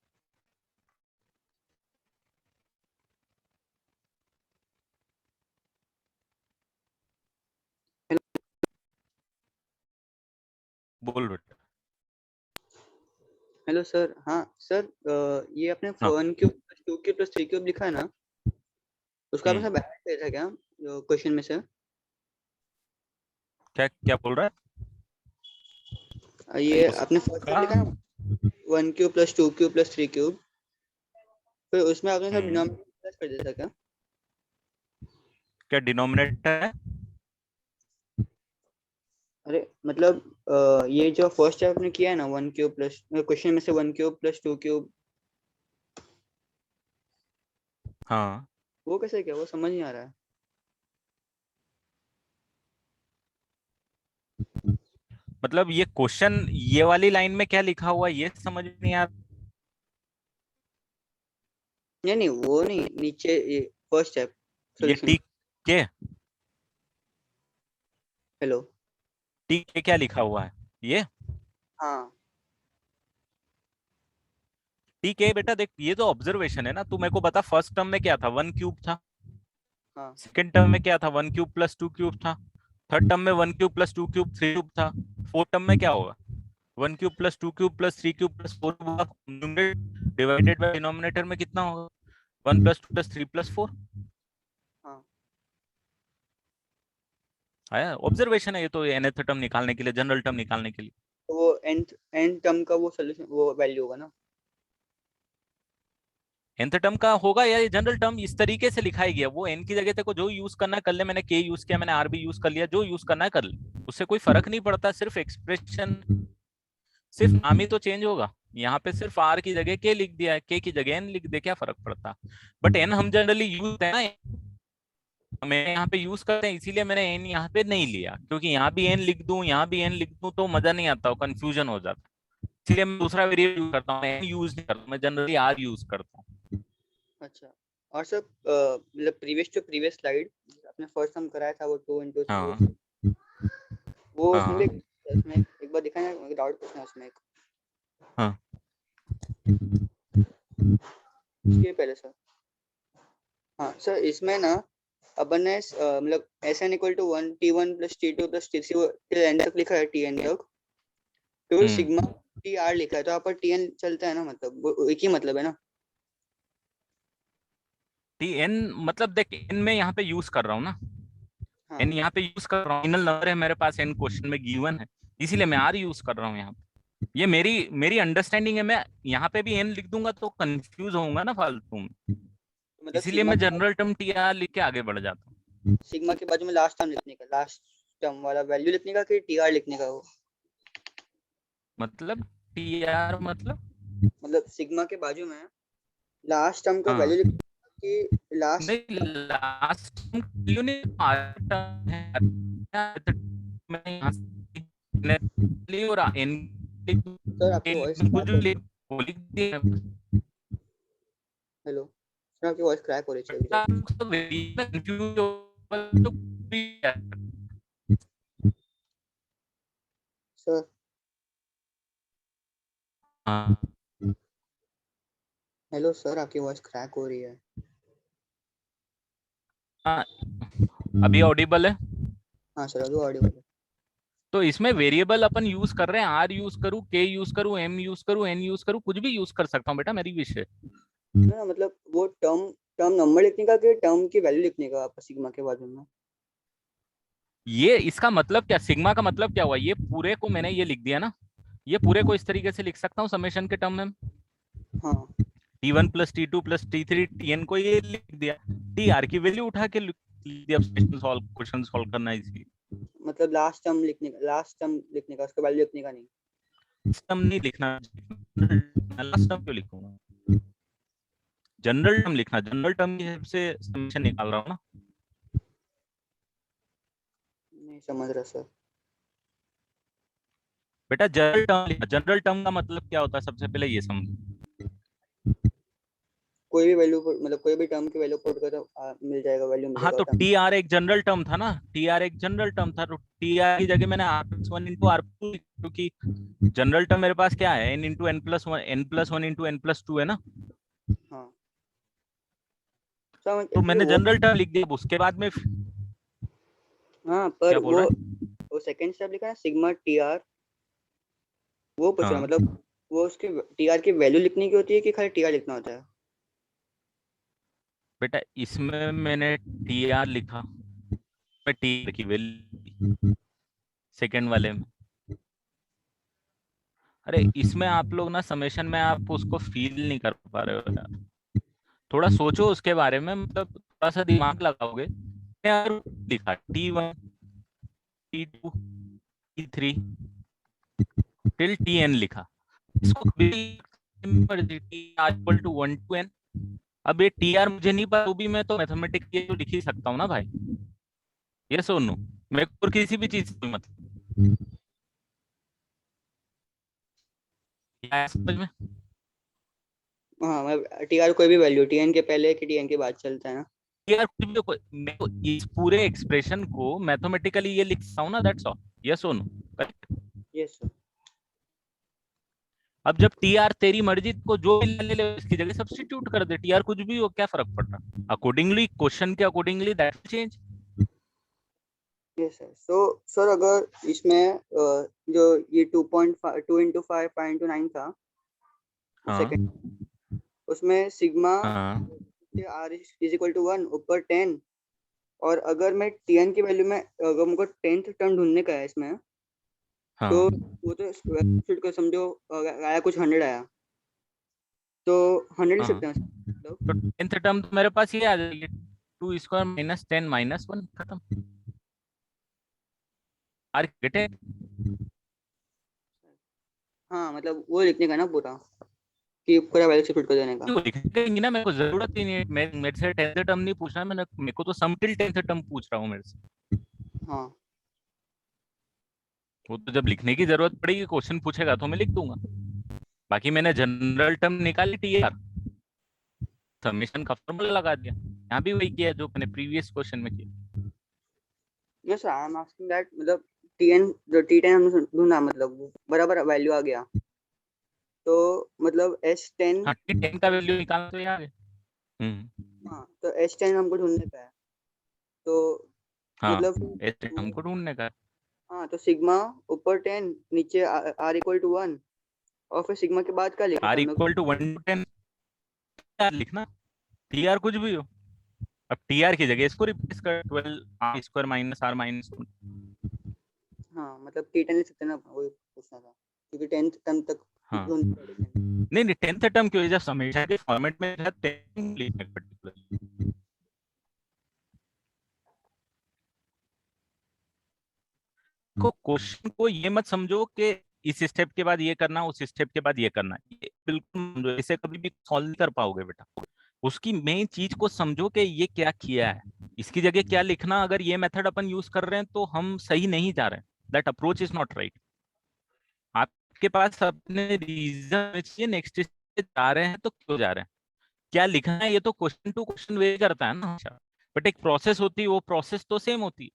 Speaker 1: बोल बेटा।
Speaker 3: Hello sir. हाँ सर, ये आपने
Speaker 1: हाँ।
Speaker 3: 1 cube plus 2 cube plus 3 cube लिखा है ना, उसका आपने
Speaker 1: हम्म,
Speaker 3: बैलेंस दिया था क्या क्वेश्चन में से?
Speaker 1: क्या क्या बोल रहा
Speaker 3: ये
Speaker 1: है
Speaker 3: आपने फर्स्ट टाइम
Speaker 1: उसका?
Speaker 3: लिखा ना, 1 cube plus 2 cube plus 3 cube, फिर उसमें आपने सब
Speaker 1: हम्म,
Speaker 3: डिनोमिनेटर प्लस कर दिया था क्या?
Speaker 1: क्या डिनोमिनेटर है?
Speaker 3: अरे मतलब ये जो फर्स्ट टाइम आपने किया है ना, 1 क्यूब प्लस क्वेश्चन में से 1 क्यूब प्लस 2 क्यूब,
Speaker 1: हाँ,
Speaker 3: वो कैसे किया, वो समझ नहीं आ रहा है।
Speaker 1: मतलब ये क्वेश्चन ये वाली लाइन में क्या लिखा हुआ है ये समझ नहीं आ रहा।
Speaker 3: नहीं वो नहीं, नीचे ये फर्स्ट स्टेप
Speaker 1: ये
Speaker 3: सॉल्यूशन।
Speaker 1: टी के
Speaker 3: हेलो।
Speaker 1: टी के क्या लिखा हुआ है ये?
Speaker 3: हाँ
Speaker 1: टी के बेटा देख, ये तो ऑब्जर्वेशन है ना। तू मेरे को बता, फर्स्ट टर्म में क्या था? 1 क्यूब था।
Speaker 3: हाँ
Speaker 1: सेकेंड टर्म में क्या था? 1 क्यूब प्लस 2 क्यूब था। थर्ड टर्म में 1 क्यूब प्लस 2 क्यूब 3 क्यूब था। फोर्थ टर्म में क्या होगा? 1 cube plus 2 cube plus 3 cube plus 4 होगा। डिवाइडेड बाय डिनोमिनेटर में कितना होगा? 1 प्लस 2 प्लस 3 प्लस 4
Speaker 3: हाँ।
Speaker 1: आया। ऑब्जर्वेशन है ये तो, nth टर्म निकालने के लिए, जनरल टर्म निकालने के लिए।
Speaker 3: तो वो nth टर्म का वो सॉल्यूशन, वो वैल्यू होगा ना?
Speaker 1: nth टर्म का होगा या ये जनरल टर्म इस तरीके से लिखा ही गया। वो n की जगह तेरे को जो यूज करना है कर ले। मैंने k यूज किया, मैंने r भी यूज कर लिया, जो यूज करना है कर ले, उससे कोई फर्क नहीं पड़ता। सिर्फ एक्सप्रेशन, सिर्फ नाम ही तो चेंज होगा। यहाँ पे सिर्फ r की जगह k लिख दिया है, k की जगह n लिख दे, क्या फर्क पड़ता? बट n हम जनरली यूज है ना, मैं यहाँ पे यूज करते हैं, इसीलिए मैंने n यहाँ पे नहीं लिया। क्योंकि यहाँ भी n लिख दूं, यहाँ भी n लिख दूं तो मजा नहीं आता, कंफ्यूजन हो जाता। इसलिए मैं दूसरा वेरिएबल यूज करता हूँ, n यूज नहीं करता, मैं जनरली r यूज करता हूँ।
Speaker 3: अच्छा। और सर मतलब प्रीवियस स्लाइड आपने फर्स्ट टर्म कराया था वो 2 into 3,
Speaker 1: हाँ
Speaker 3: वो उसमें भी
Speaker 1: हाँ
Speaker 3: उसमें एक बार दिखा ना, मुझे डाउट पूछना है उसमें एक।
Speaker 1: हाँ।
Speaker 3: इसके पहले सर, हाँ सर इसमें ना अपन ने मतलब SN equal to 1 T1 plus T2 plus T3 till end तक लिखा है, TN तक। तो सिग्मा TR लिखा है, तो यहाँ पर TN चलता है ना, मतलब वो एक ही मतलब है ना?
Speaker 1: n मतलब देख, n में यहाँ पे यूज कर रहा हूँ ना,
Speaker 3: हाँ
Speaker 1: n यहाँ पे यूज कर रहा हूँ। फाइनल नंबर है मेरे पास, n क्वेश्चन में गिवन है, इसीलिए मैं r यूज कर रहा हूँ यहाँ पे। ये मेरी मेरी अंडरस्टैंडिंग है। मैं यहाँ पे भी n लिख दूंगा तो कंफ्यूज होऊंगा ना फालतू में,
Speaker 3: तो मतलब
Speaker 1: इसीलिए मैं जनरल टर्म टी लिख के आगे बढ़ जाता हूँ।
Speaker 3: सिग्मा के बाजू में लास्ट टर्म लिखने का, लास्ट टर्म वाला वैल्यू लिखने का, कि TR लिखने का वो?
Speaker 1: मतलब
Speaker 3: मतलब सिग्मा के बाजू में लास्ट टर्म का
Speaker 1: हाँ
Speaker 3: वैल्यू लिखने का, कि लास्ट
Speaker 1: नहीं, लास्ट वैल्यू नहीं, टर्म है। मैं यहाँ से और n
Speaker 3: सर आपकी वॉइस
Speaker 1: कुछ
Speaker 3: क्रैक
Speaker 1: भी
Speaker 3: हो रही है।
Speaker 1: वो लिख दिया।
Speaker 3: हेलो सर, आपकी वॉइस क्रैक हो रही है अभी तक।
Speaker 1: कंफ्यूज
Speaker 3: सर
Speaker 1: हाँ
Speaker 3: हेलो सर, आपकी वॉइस क्रैक हो रही है।
Speaker 1: हाँ, अभी ऑडिबल है?
Speaker 3: हाँ सर, अभी ऑडिबल है।
Speaker 1: तो इसमें वेरिएबल अपन यूज कर रहे हैं, आर यूज करूँ, के यूज करूँ, एम यूज करूँ, एन यूज करूँ, कुछ भी यूज कर सकता हूँ बेटा, मेरी विश है।
Speaker 3: ना मतलब वो टर्म टर्म नंबर लिखने का, कि टर्म की वैल्यू लिखने का आपका सिग्मा के बाजू में?
Speaker 1: ये इसका मतलब क्या, सिग्मा का मतलब क्या हुआ? ये पूरे को मैंने ये लिख दिया ना, ये पूरे को इस तरीके से लिख सकता हूँ समेशन के टर्म में।
Speaker 3: हाँ
Speaker 1: T1 plus T2 plus T3 Tn को ये लिख दिया, Tr की वैल्यू उठा के लिख दिया, क्वेश्चन सॉल्व करना है इसलिए।
Speaker 3: मतलब लास्ट टर्म लिखने का, लास्ट टर्म लिखने का, उसका वैल्यू लिखने का नहीं?
Speaker 1: टर्म नहीं लिखना, लास्ट टर्म क्यों लिखूंगा? जनरल टर्म लिखना, जनरल टर्म की हेल्प से समेशन निकाल रहा हूँ ना।
Speaker 3: नहीं समझ रहा सर।
Speaker 1: बेटा जनरल टर्म लिखना, जनरल टर्म का मतलब क्या होता है सबसे पहले ये समझो।
Speaker 3: कोई भी वैल्यू, मतलब कोई भी टर्म की वैल्यू पुट करो तो मिल जाएगा, वैल्यू
Speaker 1: हाँ
Speaker 3: मिलेगा
Speaker 1: तो
Speaker 3: टर्म।
Speaker 1: टी आर एक जनरल टर्म था ना, टी आर एक जनरल टर्म था, तो टी आर की जगह मैंने r plus one into r, क्योंकि जनरल टर्म मेरे पास क्या है, n into n plus one, n plus one into n plus two है ना।
Speaker 3: हाँ सर
Speaker 1: तो
Speaker 3: एक्चुअली
Speaker 1: मैंने
Speaker 3: वो,
Speaker 1: जनरल टर्म लिख दिया, उसके बाद में
Speaker 3: हाँ पर
Speaker 1: क्या बोल रहा है?
Speaker 3: वो सेकंड स्टेप लिखा है सिग्मा TR, वो पूछ रहा हूँ,
Speaker 1: हाँ
Speaker 3: मतलब वो उसकी TR की वैल्यू लिखने की होती है, कि खाली TR लिखना होता है?
Speaker 1: बेटा इसमें मैंने टी आर लिखा, मैं टी की वैल्यू सेकेंड वाले में। अरे इसमें आप लोग ना समेशन में आप उसको फील नहीं कर पा रहे हो यार, थोड़ा सोचो उसके बारे में, मतलब थोड़ा सा दिमाग लगाओगे। यार लिखा T1 T2 T3 till Tn लिखा, इसको इक्वल टू 1 to n। अब ये टी आर मुझे नहीं पता, तो भी मैं तो मैथमेटिक्स ये तो लिख ही सकता हूँ ना भाई। ये सोनू, मेरे को और किसी भी चीज से मतलब क्या है समझ में?
Speaker 3: हाँ मतलब टीआर कोई भी वैल्यू टीएन के पहले कि टीएन के बाद चलता है ना।
Speaker 1: यार कुछ भी मैं तो इस पूरे एक्सप्रेशन को मैथमेटिकली ये लिख सकता हूँ ना, दैट्स ऑल। यस और नो, करेक्ट।
Speaker 3: Yes sir.
Speaker 1: अब जब टी आर तेरी मर्जी को जो भी ले ले इसकी जगह सब्स्टिट्यूट कर दे, टी आर कुछ भी हो, क्या फर्क पड़ रहा, अकॉर्डिंगली क्वेश्चन के accordingly that change.
Speaker 3: Yes sir. So sir अगर इसमें जो ये 2.5 2 इंटू 5 5 इंटू 9 था
Speaker 1: हाँ
Speaker 3: सेकंड, उसमें सिग्मा
Speaker 1: हाँ
Speaker 3: आर इज इक्वल टू 1 ऊपर 10, और अगर मैं टीएन की वैल्यू में अगर मुझको 10th टर्म ढूंढने का है इसमें, तो
Speaker 1: हाँ।
Speaker 3: वो तो फिर को समझो आया कुछ 100 आया, तो 100 लिख
Speaker 1: हाँ
Speaker 3: सकते हैं मतलब।
Speaker 1: तो टेंथ टर्म तो मेरे पास ये आ जाएगी, 2 स्क्वायर माइनस 10 माइनस 1, खत्म। आर गेट है।
Speaker 3: हाँ मतलब वो लिखने का ना पूरा, कि पूरा वैल्यू सब्स्टिट्यूट कर देने का।
Speaker 1: वो लिखेंगे ना, मेरे को जरूरत ही नहीं है, मैं मेरे से टेंथ टर्म नहीं पूछ रहा मैंने, मेरे को तो सम टिल टेंथ टर्म पूछ रहा हूँ मेरे से।
Speaker 3: हाँ
Speaker 1: वो तो जब लिखने की जरूरत पड़ेगी, क्वेश्चन पूछेगा तो मैं लिख दूंगा। बाकी मैंने जनरल टर्म निकाली टी आर, समेशन का फॉर्मूला लगा दिया, यहाँ भी वही किया जो मैंने प्रीवियस क्वेश्चन में किया।
Speaker 3: Yes I am asking that, मतलब टीएन जो टी10 हमने ढूंढा, मतलब वो बराबर वैल्यू आ गया, तो मतलब S10।
Speaker 1: हाँ टी टेन का वैल्यू निकालना तो यार है।
Speaker 3: हाँ तो S10 हमको ढूंढने का है, तो
Speaker 1: हाँ
Speaker 3: मतलब
Speaker 1: ऐसे हमको ढूंढने का।
Speaker 3: हाँ तो सिग्मा ऊपर 10 नीचे आर इक्वल टू 1, और फिर सिग्मा के बाद क्या लिखे थे
Speaker 1: आर
Speaker 3: हम लोग?
Speaker 1: इक्वल टू 1 to 10 लिखना, टी आर कुछ भी हो। अब टी आर की जगह इसको रिप्लेस कर, 12 r square minus r minus.
Speaker 3: हाँ मतलब टी10 लिख सकते हैं ना, वही पूछना था, क्योंकि 10th टर्म तक
Speaker 1: हाँ
Speaker 3: ढूंढ पड़ेगी।
Speaker 1: नहीं नहीं, टेंथ टर्म की वजह से हमेशा के फॉर्मेट में है 10 लिखने पर्टिकुलर। को क्वेश्चन को ये मत समझो कि इस स्टेप के बाद ये करना, उस स्टेप के बाद ये करना, ये बिल्कुल समझो, इसे कभी भी सॉल्व नहीं कर पाओगे बेटा। उसकी मेन चीज को समझो कि ये क्या किया है, इसकी जगह क्या लिखना। अगर ये मेथड अपन यूज कर रहे हैं तो हम सही नहीं जा रहे हैं, that approach is not right. आपके पास अपने रीजन चाहिए, नेक्स्ट स्टेप जा रहे हैं तो क्यों जा रहे हैं, क्या लिखना है, ये तो क्वेश्चन टू क्वेश्चन वेरी करता है ना। अच्छा, बट एक प्रोसेस होती है, वो प्रोसेस तो सेम होती है,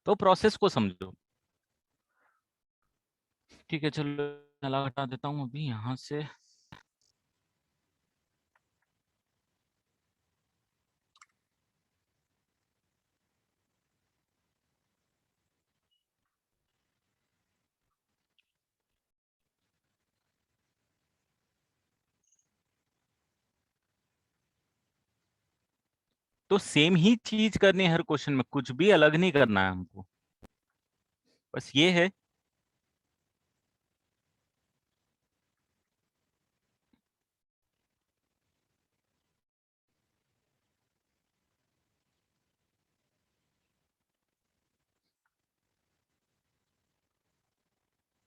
Speaker 1: तो प्रोसेस को समझो। ठीक है चलो, चला हटा देता हूँ अभी यहाँ से। तो सेम ही चीज करनी है हर क्वेश्चन में, कुछ भी अलग नहीं करना है हमको, बस ये है।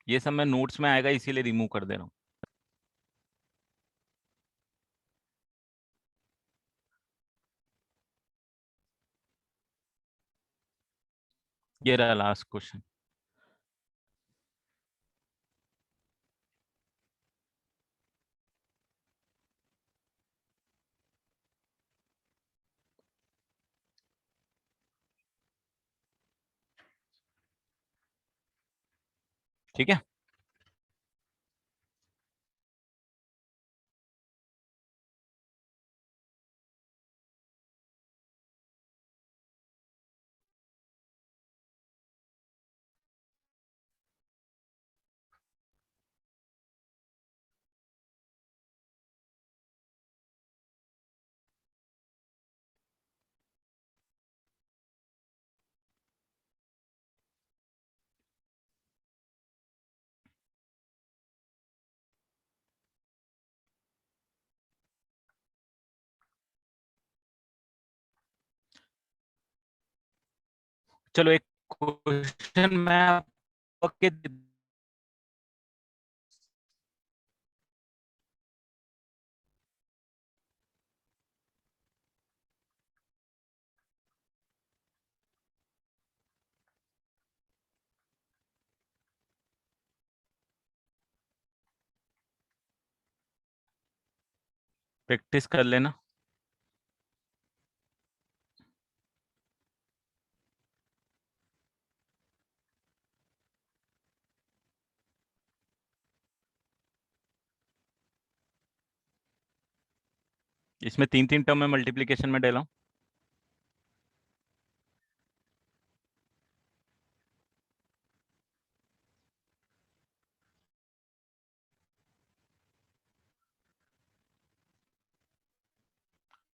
Speaker 1: ये सब मैं नोट्स में आएगा इसीलिए रिमूव कर दे रहा हूँ। ये रहा लास्ट क्वेश्चन। ठीक है। चलो एक क्वेश्चन मैं आपके, प्रैक्टिस कर लेना। इसमें 3 टर्म में मल्टीप्लीकेशन में डाला हूं।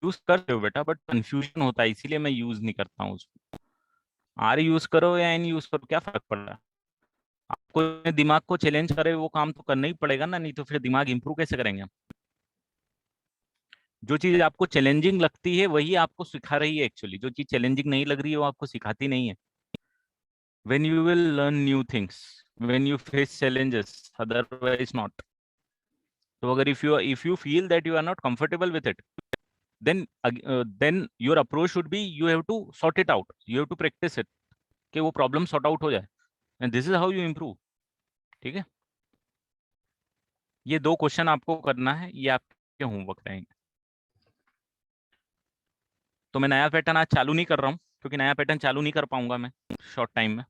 Speaker 1: यूज करते हो बेटा, बट कंफ्यूजन होता है, इसीलिए मैं यूज नहीं करता हूँ उसको। आर यूज करो या एन यूज करो, क्या फर्क पड़ रहा है? आपको अपने दिमाग को चैलेंज करे वो काम तो करना ही पड़ेगा ना, नहीं तो फिर दिमाग इंप्रूव कैसे करेंगे हम? जो चीज आपको चैलेंजिंग लगती है वही आपको सिखा रही है एक्चुअली, जो चीज चैलेंजिंग नहीं लग रही है वो आपको सिखाती नहीं है। when you will learn new things, when you face challenges, otherwise not. So अगर if you feel that you are not comfortable with it, then your approach should be you have to sort it out, you have to practice it, कि वो problem sort out हो जाए, and this is how you improve। ठीक है, ये 2 क्वेश्चन आपको करना है, ये आपके होमवर्क रहेंगे। तो मैं नया पैटर्न आज चालू नहीं कर रहा हूँ, क्योंकि नया पैटर्न चालू नहीं कर पाऊंगा मैं शॉर्ट टाइम में।